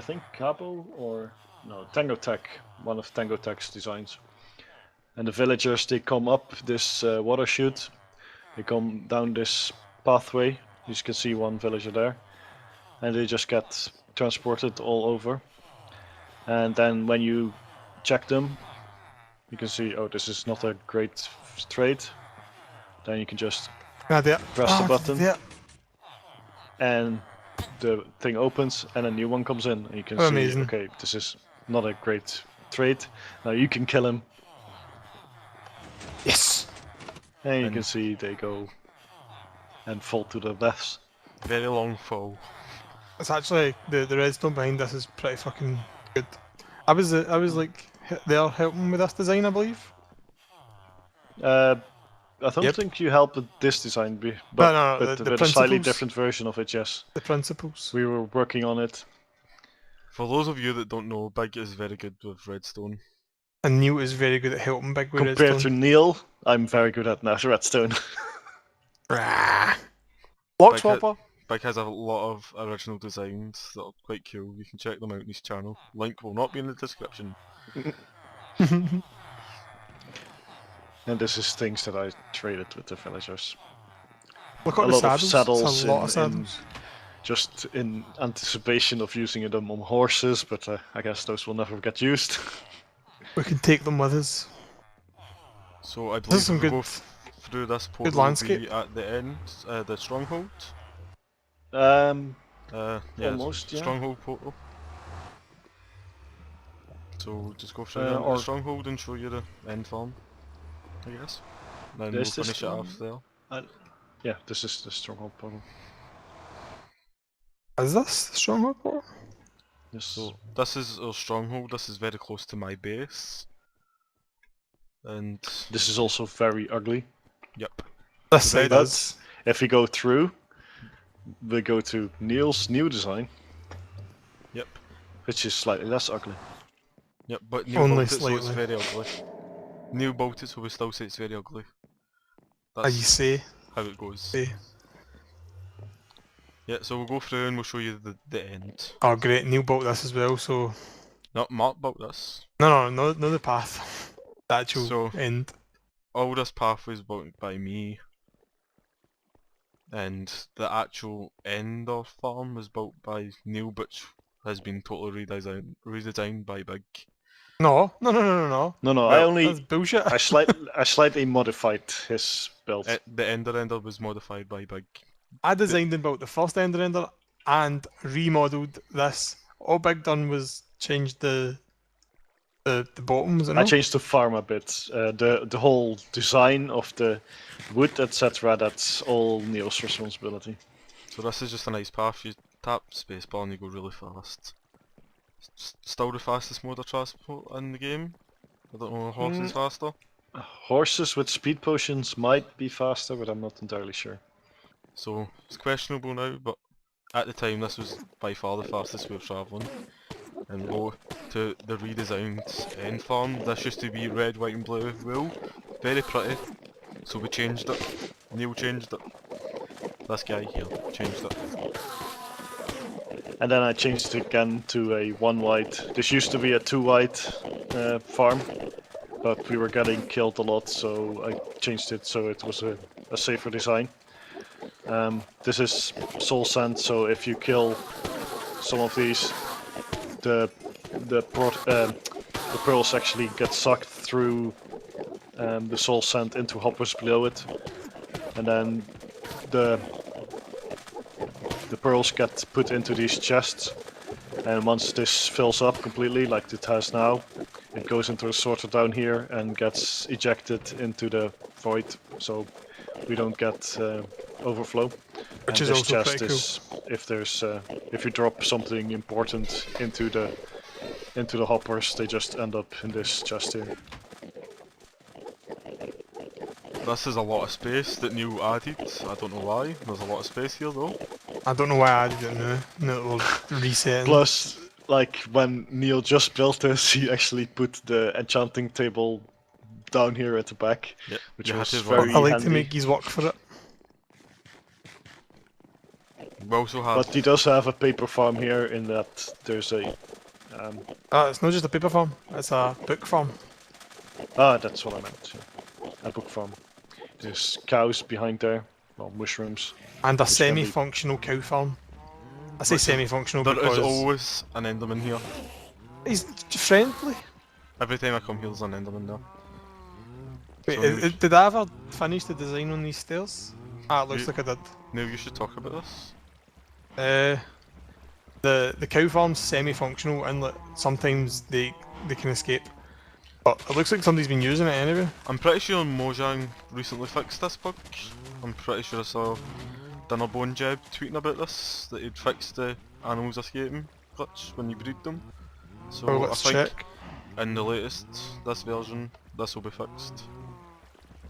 think Cabo or no Tango Tech, one of Tango Tech's designs. And the villagers, they come up this water chute, they come down this pathway. You can see one villager there, and they just get transported all over. And then when you check them, you can see, oh, this is not a great trait. Then you can just press the button, and the thing opens, and a new one comes in, and you can see, Amazing. okay, this is not a great trait. Now you can kill him, Yes. and you And- can see they go and fall to their deaths. Very long fall. It's actually the redstone behind this is pretty fucking good. I was like there helping with this design, I believe. I don't Yep. think you helped with this design, No, but no, with, the with a slightly principles. different version of it, yes. The principles. We were working on it. For those of you that don't know, Big is very good with redstone. And Neil is very good at helping Big with Compared to redstone. Neil, I'm very good at redstone. Rah. Block Big, ha- swapper. Big has a lot of original designs that are quite cool. You can check them out on his channel. Link will not be in the description. And this is things that I traded with the villagers. Look A at the lot of saddles. It's saddles a lot of in saddles. just in anticipation of using them on horses, but I guess those will never get used. We can take them with us. So I This believe is some if we good. go through this portal, will landscape. be at the end, the stronghold. Yeah, Almost, yeah. stronghold portal. So just go through Or- the stronghold and show you the end farm, I guess. Then we'll There's this finish it one. off there. Yeah, this is the stronghold portal. Is this the stronghold portal? Yes. So this is our stronghold. This is very close to my base. And This is also very ugly. yep, This So side that- is. If we go through, we go to Neil's new design, yep, which is slightly less ugly. yep. But new Only built it, so it's slightly. very ugly. New built it, so we still say it's very ugly. As That's you say. how it goes. Say. Yeah, so we'll go through and we'll show you the end. Oh great, Neil built this as well, so... Not Mark built this. No, the path. The actual So- end. All this path was built by me. And the actual end of farm was built by Neil, which has been totally redesigned by Big. No. No, I Well, only That's bullshit. I slightly modified his build. The Ender was modified by Big. I designed and built the first Ender and remodeled this. All Big done was change the bottoms, you know? I changed the farm a bit. The whole design of the wood, etc. That's all Neil's responsibility. So this is just a nice path. You tap spacebar and you go really fast. Still the fastest mode of transport in the game. I don't know, a horse is faster. Horses with speed potions might be faster, but I'm not entirely sure. So it's questionable now, but at the time this was by far the fastest way of travelling. And go to the redesigned end farm. This used to be red, white and blue wool. Very pretty. So we changed it. Neil changed it. This guy here changed it. And then I changed it again to a 1 white. This used to be a 2 white farm, but we were getting killed a lot, so I changed it so it was a safer design. This is soul sand, so if you kill some of these, the pearls actually get sucked through the soul sand into hoppers below it, and then the pearls get put into these chests, and once this fills up completely, like it has now, it goes into a sorter down here and gets ejected into the void, so we don't get overflow. Which And is this also chest pretty cool. is if there's if you drop something important into the hoppers, they just end up in this chest here. This is a lot of space that Neil added. I don't know why. There's a lot of space here though. I don't know why I did it now. No, we're resetting. Plus, like when Neil just built this, he actually put the enchanting table down here at the back, Yep. which you had was to very I like handy. to make his work for it. We also have But he does have a paper farm here in that there's a It's not just a paper farm, it's a book farm. that's what I meant. Yeah. A book farm. There's cows behind there, well, mushrooms. And a can be- semi-functional cow farm. I say semi-functional there is because always an Enderman here. he's friendly. Every time I come here there's an Enderman there. Wait, So did I ever finish the design on these stairs? Ah, it looks You- like I did. Neil, you should talk about this. The cow farm's semi-functional and like, sometimes they can escape. But it looks like somebody's been using it anyway. I'm pretty sure Mojang recently fixed this bug. I'm pretty sure I saw Dinnerbone Jeb tweeting about this, that he'd fixed the animals escaping glitch when you breed them. So Oh, I let's think check. in the latest, this version, this will be fixed.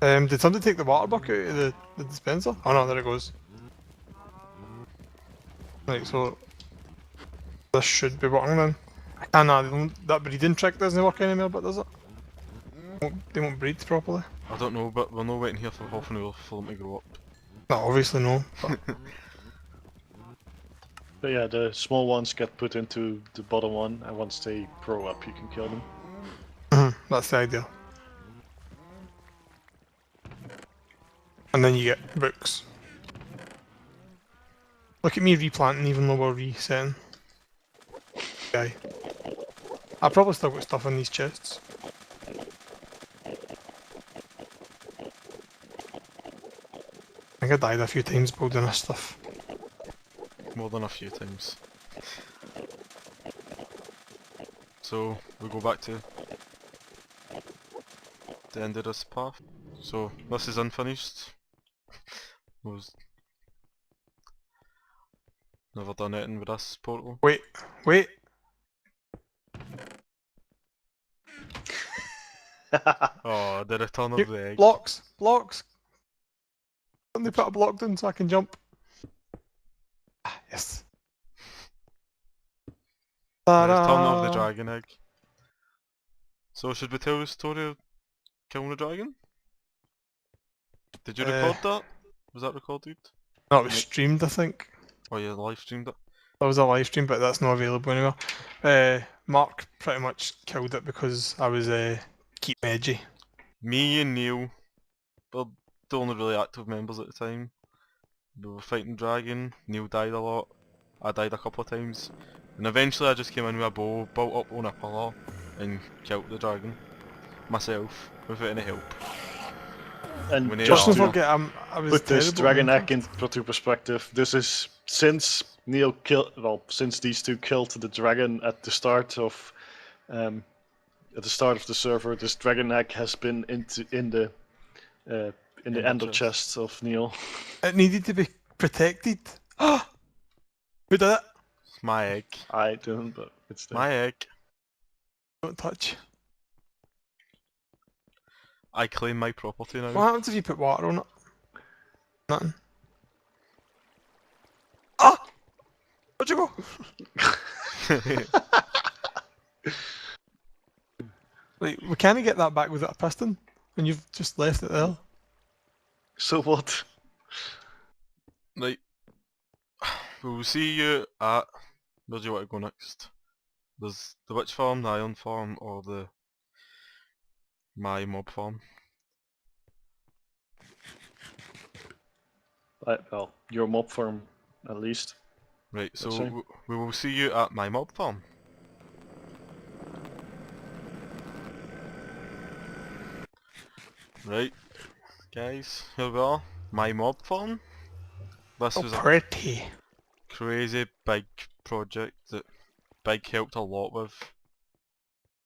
Did somebody take the water bucket out of the dispenser? Oh no, there it goes. Right, so this should be working then. That breeding trick doesn't work anymore, but does it? They won't breed properly. I don't know, but we're not waiting here for half an hour for them to grow up. No, obviously no. But But yeah, the small ones get put into the bottom one, and once they grow up, you can kill them. that's the idea. And then you get books. Look at me replanting even though we're resetting. Guy. I probably still got stuff in these chests. I think I died a few times building this stuff. More than a few times. So, we go back to the end of this path. So, this is unfinished. Was never done anything with this portal. Wait. Oh, the return of the egg. Blocks! Can they put a block down so I can jump? Ah, yes. The return of Ta-da! the dragon egg. So should we tell the story of killing the dragon? Did you record that? Was that recorded? No, it was streamed, I think. Oh yeah, live streamed it. That was a live stream, but that's not available anymore. Mark pretty much killed it because I was keep edgy. Me and Neil were the only really active members at the time. We were fighting dragon, Neil died a lot, I died a couple of times, and eventually I just came in with a bow, built up on a pillar, and killed the dragon. Myself, without any help. And When he just Just Yeah. don't to forget, I was put this terrible dragon at egg into perspective, this is since Neil killed, since these two killed the dragon at the start of the server, this dragon egg has been in the Ender ender chest. chest of Neil. It needed to be protected. Who did it? It's my egg. I didn't, but it's there. My egg. Don't touch. I claim my property now. What happens if you put water on it? Nothing. Ah! Where'd you go? Like, we can't get that back without a piston, and you've just left it there. So what? Right. We'll see you at... Where do you want to go next? There's the witch farm, the iron farm, or the... my mob farm. Well, your mob farm, at least. Right, so That's right. we will see you at my mob farm. Right, guys, here we are. My mob farm. This Oh, was a pretty. crazy big project that Big helped a lot with.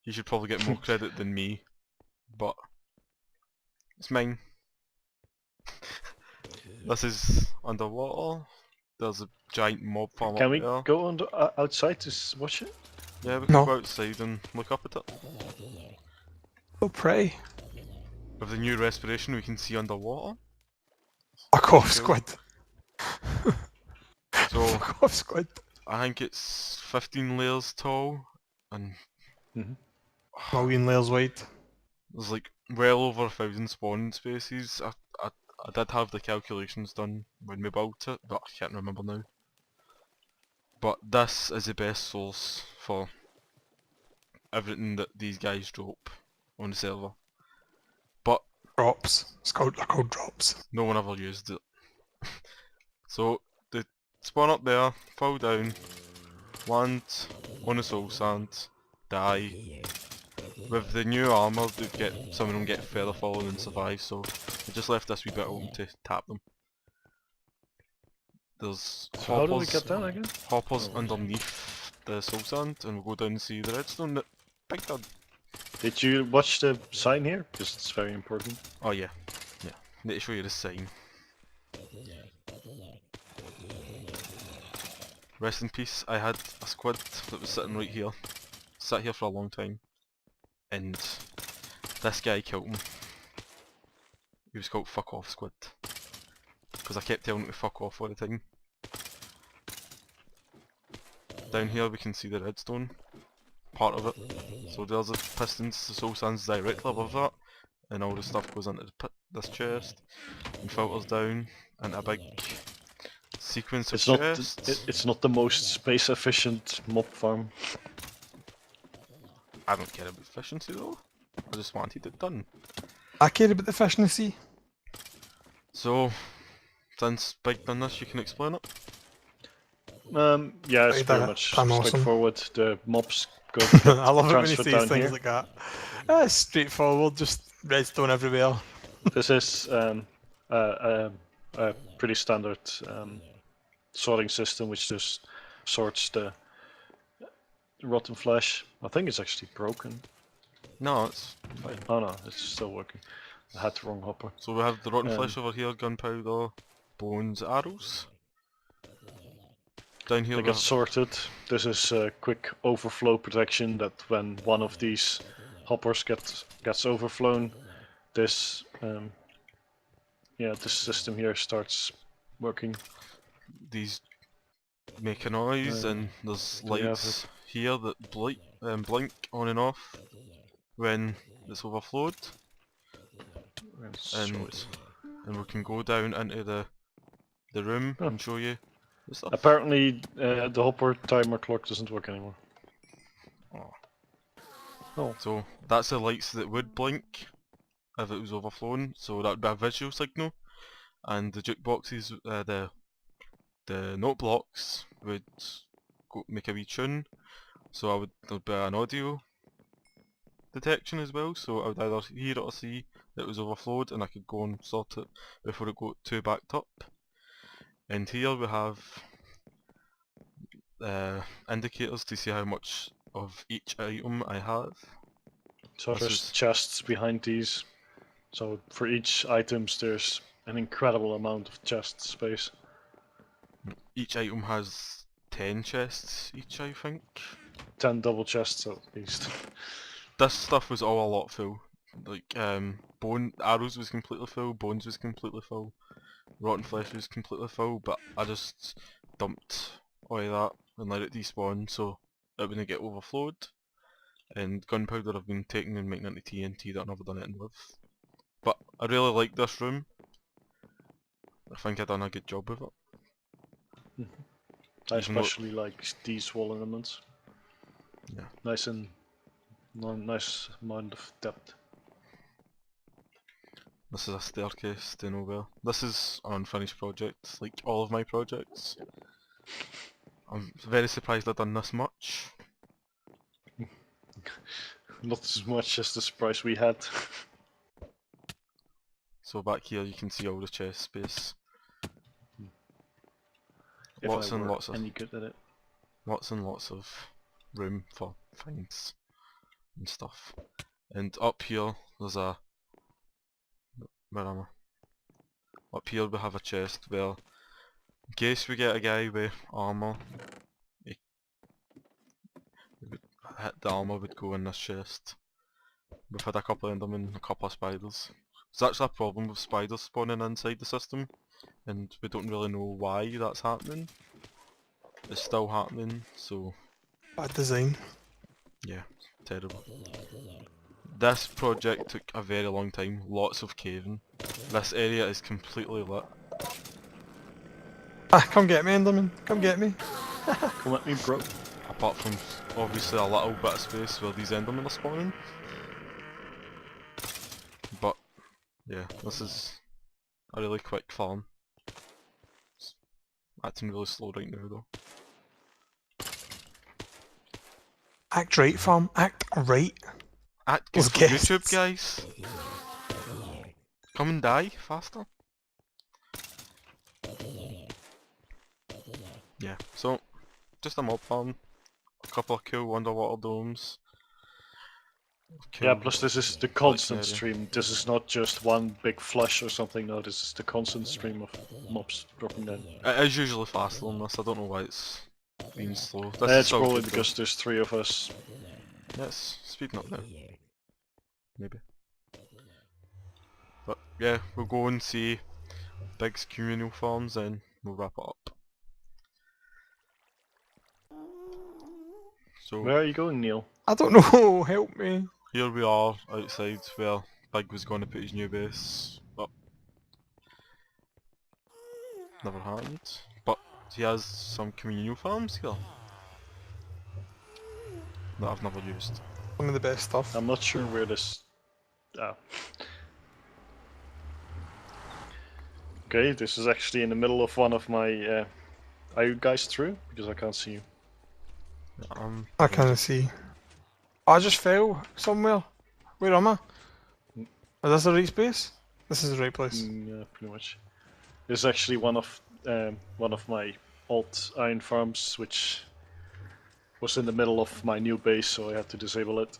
He should probably get more credit than me, but it's mine. This is underwater. There's a giant mob farm Can up we there. go on outside to watch it? Yeah, we can No. go outside and look up at it. So pretty. With the new respiration we can see underwater. Fuck off, Cool. squid. So Fuck off, squid. I think it's 15 layers tall and Million layers wide. there's like well over 1,000 spawning spaces. I did have the calculations done when we built it, but I can't remember now. But this is the best source for everything that these guys drop on the server. But Drops. They're called drops. no one ever used it. So they spawn up there, fall down, land on the soul sand, die. With the new armour, some of them get feather fallen and survive, so I just left this wee bit open to tap them. There's So how do we get down again? hoppers underneath the soul sand, and we'll go down and see the redstone that Big done. Did you watch the sign here? Because it's very important. Oh yeah, need to show you the sign. Rest in peace, I had a squid that was sitting right here. Sat here for a long time. And this guy killed him. he was called Fuck Off Squid. Because I kept telling him to fuck off all the time. Down here we can see the redstone part of it. So there's the pistons, the soul sand's directly above that. And all the stuff goes into this chest. And filters down into a big sequence of chests. It's not the most space efficient mob farm. I don't care about efficiency though. I just wanted it done. I care about the efficiency. So, since Big done this, you can explain it? Yeah, it's Right, pretty much I'm awesome. straightforward. The mobs go I love it when he transferred says down things here. like that. It's straightforward, just redstone everywhere. This is a pretty standard sorting system, which just sorts the rotten flesh. I think it's actually broken. No, it's fine. Oh no, it's still working. I had the wrong hopper. So we have the rotten flesh over here, gunpowder, bones, arrows. Down here They we get have... sorted. This is a quick overflow protection that when one of these hoppers gets overflown, this this system here starts working. These make a noise and there's we have lights here that blink on and off when it's overflowed. And we can go down into the room and show you the stuff. Apparently, the hopper timer clock doesn't work anymore. Oh. So that's the lights that would blink if it was overflown. So that would be a visual signal, and the jukeboxes, the note blocks would make a wee tune. So there'd be an audio detection as well. So I would either hear it or see that it was overflowed, and I could go and sort it before it got too backed up. And here we have indicators to see how much of each item I have. So there's chests behind these. So for each items there's an incredible amount of chest space. Each item has 10 chests each, I think. 10 double chests at least. This stuff was all a lot full. Like, arrows was completely full, bones was completely full, rotten flesh was completely full, but I just dumped all of that and let it despawn so it wouldn't get overflowed. And gunpowder I've been taking and making into TNT that I've never done anything with. But I really like this room. I think I've done a good job with it. I especially like these wall elements. Yeah. Nice nice amount of depth. This is a staircase to nowhere. This is an unfinished project, like all of my projects. I'm very surprised I've done this much. Not as much as the surprise we had. So back here you can see all the chest space. If Lots I and were lots of any good at it. lots and lots of room for things and stuff. And up here there's a... where am I? Up here we have a chest where, in case we get a guy with armour, the armour would go in this chest. We've had a couple of endermen, a couple of spiders. There's actually a problem with spiders spawning inside the system, and we don't really know why that's happening. It's still happening, so... Bad design. yeah, terrible. This project took a very long time, lots of caving. This area is completely lit. Come get me, Enderman. Come get me. Come at me, bro. Apart from obviously a little bit of space where these endermen are spawning. But yeah, this is a really quick farm. It's acting really slow right now though. Act right, farm. Act right. Act good Those for guests. YouTube, guys. Come and die faster. Yeah, so just a mob farm, a couple of cool underwater domes. Yeah, Cool plus this is the constant area. stream. This is not just one big flush or something. No, this is the constant stream of mobs dropping down. It is usually faster than this. I don't know why it's been slow. This is It's still probably good, though. because there's 3 of us. Yeah, it's speeding up now. Maybe. But yeah, we'll go and see Big's communal farms, and we'll wrap it up. So Where are you going, Neil? I don't know. Help me. here we are outside where Big was going to put his new base, but never happened. But he has some communal farms here that I've never used. Some of the best stuff. I'm not sure where this. Ah. Okay, this is actually in the middle of one of my. Are you guys through? Because I can't see you. I can't see. I just fell somewhere. Where am I? Is this the right space? This is the right place. Yeah, pretty much. This is actually one of my old iron farms, which was in the middle of my new base, so I had to disable it.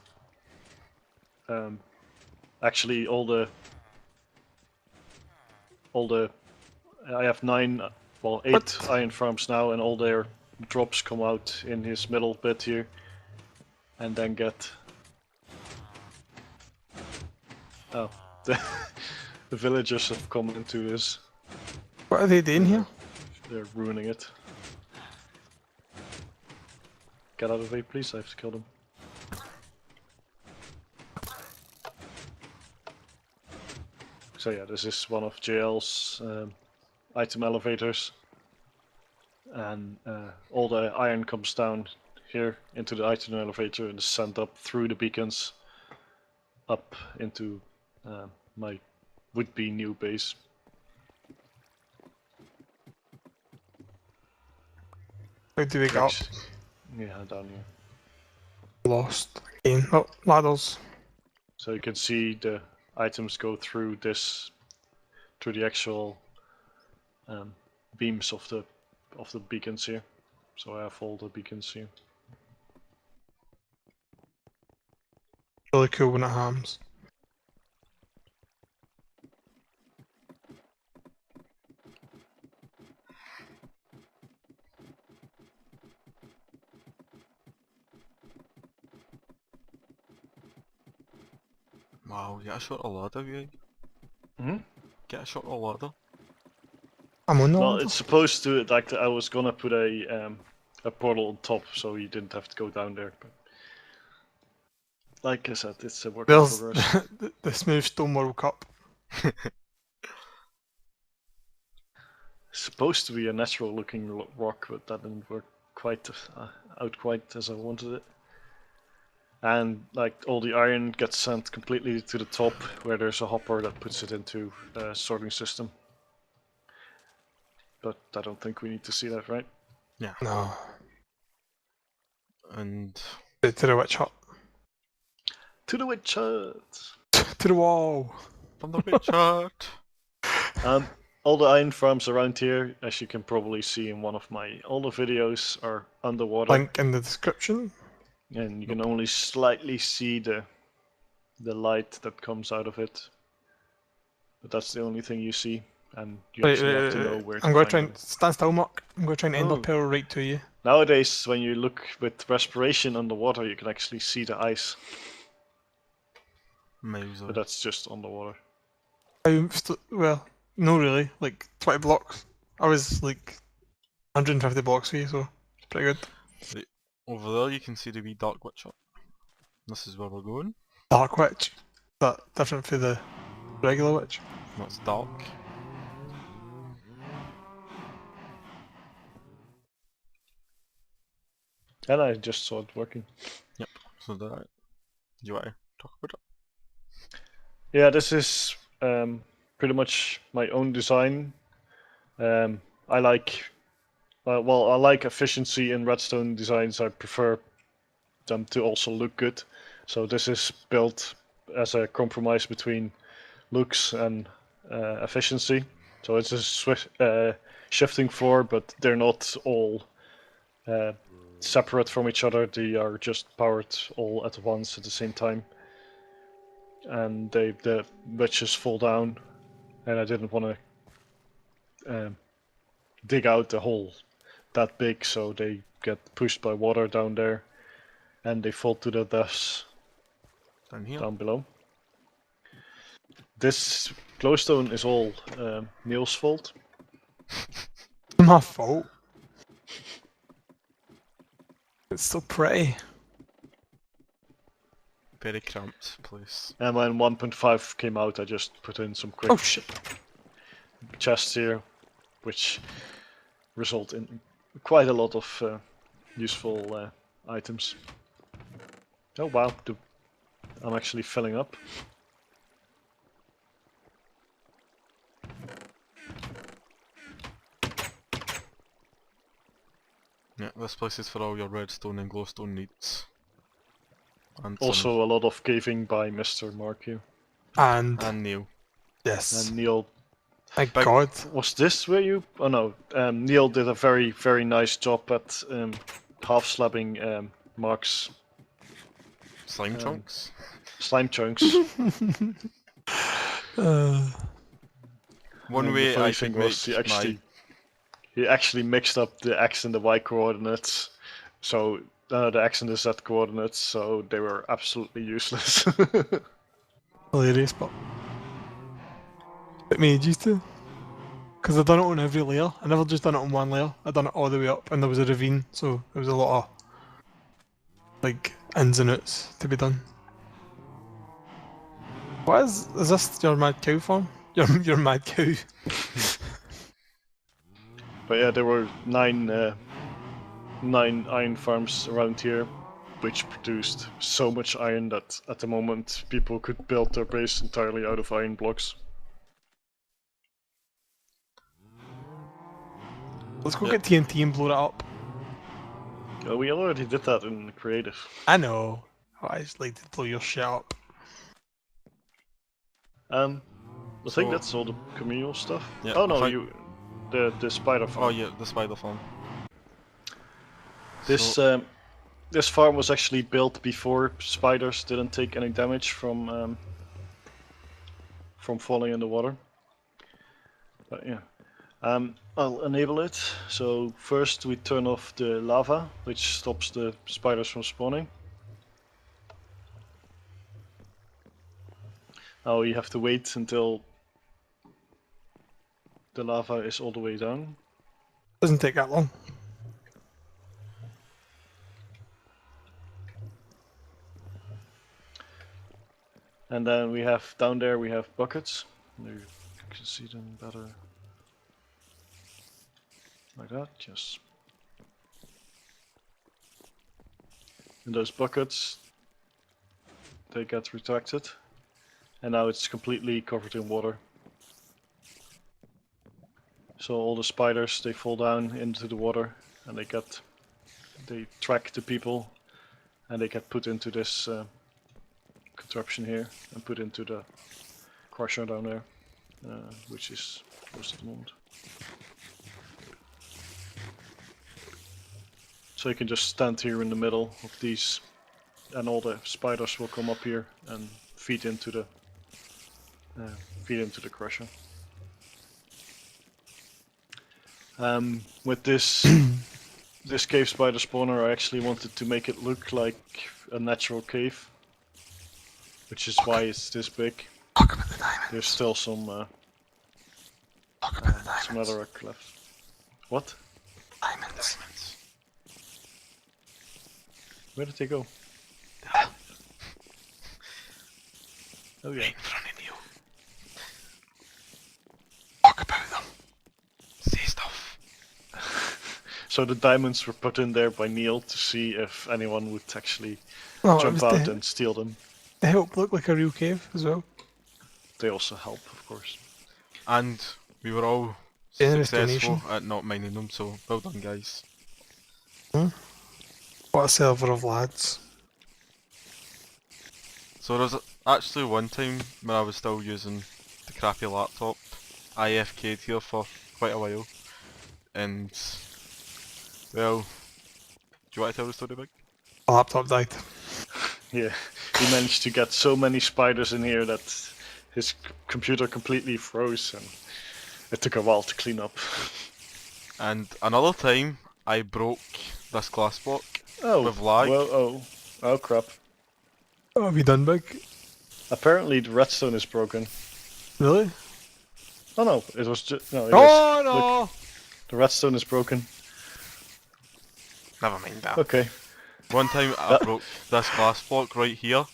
Actually, I have 9, well 8 What? iron farms now, and all their drops come out in his middle bit here, and then get. Oh, the villagers have come into this. What are they doing here? They're ruining it. Get out of the way, please. I have to kill them. So yeah, this is one of JL's item elevators, and all the iron comes down here into the item elevator and is sent up through the beacons up into my would-be new base. How do we get up? Yeah, down here. Lost. Again. Oh, ladders. So you can see the items go through this, through the actual beams of the beacons here. So I have all the beacons here. Really cool when it hams. Wow, get a shorter ladder, you. Hmm? Get a shorter ladder. I'm on the Well, ladder. it's supposed to, like, I was gonna put a portal on top so you didn't have to go down there. But like I said, it's a work in There's progress. the Smooth Stone World Cup. Supposed to be a natural looking rock, but that didn't work quite out quite as I wanted it. And like all the iron gets sent completely to the top, where there's a hopper that puts it into a sorting system. But I don't think we need to see that, right? Yeah. No. And To the witch hut. To the witch hut! To the wall. from the witch hut. All the iron farms around here, as you can probably see in one of my older videos, are underwater. Link in the description. And you can only slightly see the light that comes out of it. But that's the only thing you see, and you actually have to know where I'm to going to try find and them. stand still, Mark. I'm going to try and end Oh. up pearl right to you. Nowadays, when you look with respiration underwater, you can actually see the ice. Miles But away. that's just underwater. Well, no, really. Like 20 blocks. I was like 150 blocks away, so it's pretty good. Over there you can see the wee dark witch hut. This is where we're going. Dark witch. Is that different for the regular witch? That's dark. And I just saw it working. Yep. So that. Do you want to talk about it? Yeah, this is pretty much my own design. I like, I like efficiency in redstone designs. I prefer them to also look good. So this is built as a compromise between looks and efficiency. So it's a shifting floor, but they're not all separate from each other. They are just powered all at once at the same time. And the witches fall down, and I didn't want to dig out the hole that big, so they get pushed by water down there, and they fall to their deaths Down here. down below. This glowstone is all Neil's fault. My fault. It's so pretty. Very cramped place. And when 1.5 came out, I just put in some quick Oh shit. chests here, which result in quite a lot of useful items. Oh wow, I'm actually filling up. Yeah, this place is for all your redstone and glowstone needs. And Also a lot of caving by Mr. Mark And and Neil. yes. and Neil. Thank Big- God. Was this where you? Oh no, Neil did a very nice job at half slabbing Mark's Slime chunks. slime chunks. One And the way funny I thing could was make he actually mixed up the X and the Y coordinates, so the X and the Z coordinates, so they were absolutely useless. Hilarious, but took me ages to. Because I've done it on every layer. I never just done it on one layer. I done it all the way up, and there was a ravine, so there was a lot of like ins and outs to be done. What is this your mad cow farm? Your mad cow. But yeah, there were nine iron farms around here, which produced so much iron that at the moment people could build their base entirely out of iron blocks. Let's go Yep. get TNT and blow it up. We already did that in creative. I know. I just like to blow your shit up. I think So- that's all the communal stuff. Yeah, oh I no, think- the spider farm. Oh yeah, the spider farm. This So, this farm was actually built before spiders didn't take any damage from falling in the water. But yeah, I'll enable it. So first we turn off the lava, which stops the spiders from spawning. Now you have to wait until the lava is all the way down. Doesn't take that long. And then we have down there we have buckets. There you can see them better. Like that, yes. And those buckets, they get retracted. And now it's completely covered in water. So all the spiders, they fall down into the water and they track the people and they get put into this contraption here and put into the crusher down there, which is closed at the moment. So you can just stand here in the middle of these and all the spiders will come up here and feed into the crusher. With this this cave spider spawner, I actually wanted to make it look like a natural cave, which is why it's this big. Talk about the diamonds. There's still some Talk about the diamonds. some netherrack left. What? Diamonds. Where did they go? Oh yeah. In front of you. Talk about them. Say stuff. So the diamonds were put in there by Neil to see if anyone would actually Well, it jump was out to and steal them. help look like a real cave as well. They also help, of course. and we were all Generous successful donation. at not mining them, so well done guys. What a server of lads. So there's actually one time when I was still using the crappy laptop. I AFK'd here for quite a while. And, well, do you want to tell the story, Big? My laptop died. Yeah, he managed to get so many spiders in here that his computer completely froze and it took a while to clean up. And another time, I broke this glass block Oh, with lag. well, oh crap. What have you done, Big? Apparently the redstone is broken. Really? Oh no, it was just no. It was, Oh no! look, the redstone is broken. Never mind that. Okay. One time I broke this glass block right here,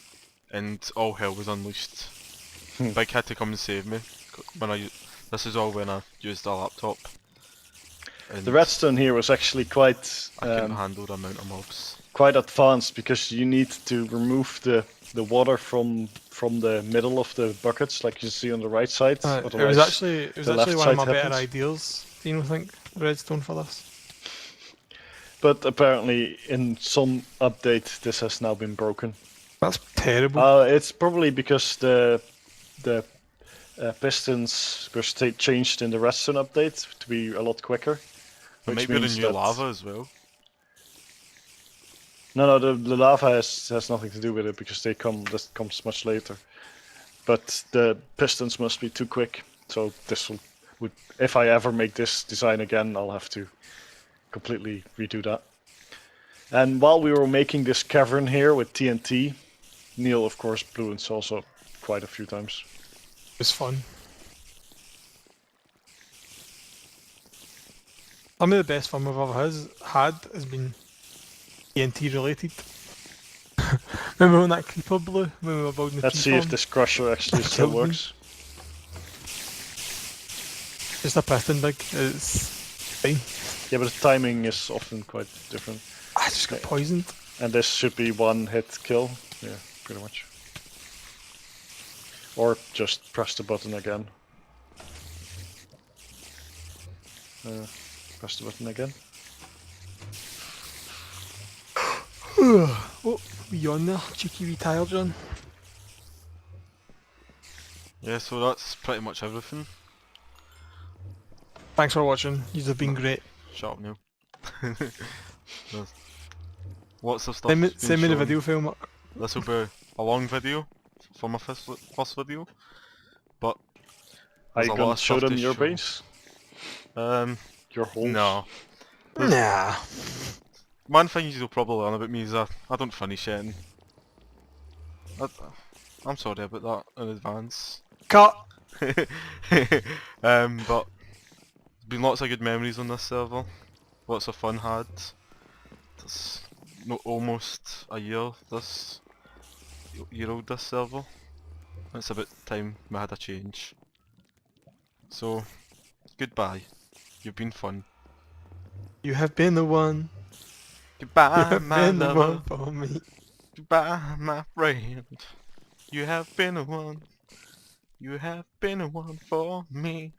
and all hell was unleashed. Big had to come and save me. When this is all when I used a laptop. And The redstone here was actually quite I couldn't handle the amount of mobs. quite advanced because you need to remove the water from the middle of the buckets, like you see on the right side. It was otherwise actually the one left of my side better happens. ideas. Dino, I think redstone for this. But apparently, in some update, this has now been broken. That's terrible. It's probably because the pistons were changed in the redstone update to be a lot quicker. It Which might be the means new that- lava as well. No, the lava has nothing to do with it because this comes much later. But the pistons must be too quick. So this would if I ever make this design again, I'll have to completely redo that. And while we were making this cavern here with TNT, Neil of course blew and also quite a few times. It was fun. Some of the best fun we've ever had has been TNT related. Remember when that creeper blew when we were building the Let's tree see if farm? this crusher actually That still killed me. works. Just a piston big. It's fine. Yeah, but the timing is often quite different. I just got poisoned. And this should be one hit kill. Yeah, pretty much. Or just press the button again. Press the button again. Oh, we on there, cheeky wee tire, John. Yeah, so that's pretty much everything. Thanks for watching. You've been great. Shut up, Neil. There's lots of stuff. Send me been the shown. video file, Mark. This will be a long video for my first video, but Are there's you a lot gonna of show stuff them to your show. base? Your holes? No. Nah. One thing you'll probably learn about me is I don't finish anything. I'm sorry about that in advance. Cut. But there's been lots of good memories on this server. Lots of fun had. It's almost a year old this server. It's about time we had a change. So goodbye. You've been fun. You have been the one. You Goodbye, have my been the lover. one for me. Goodbye, my friend. You have been the one. You have been the one for me.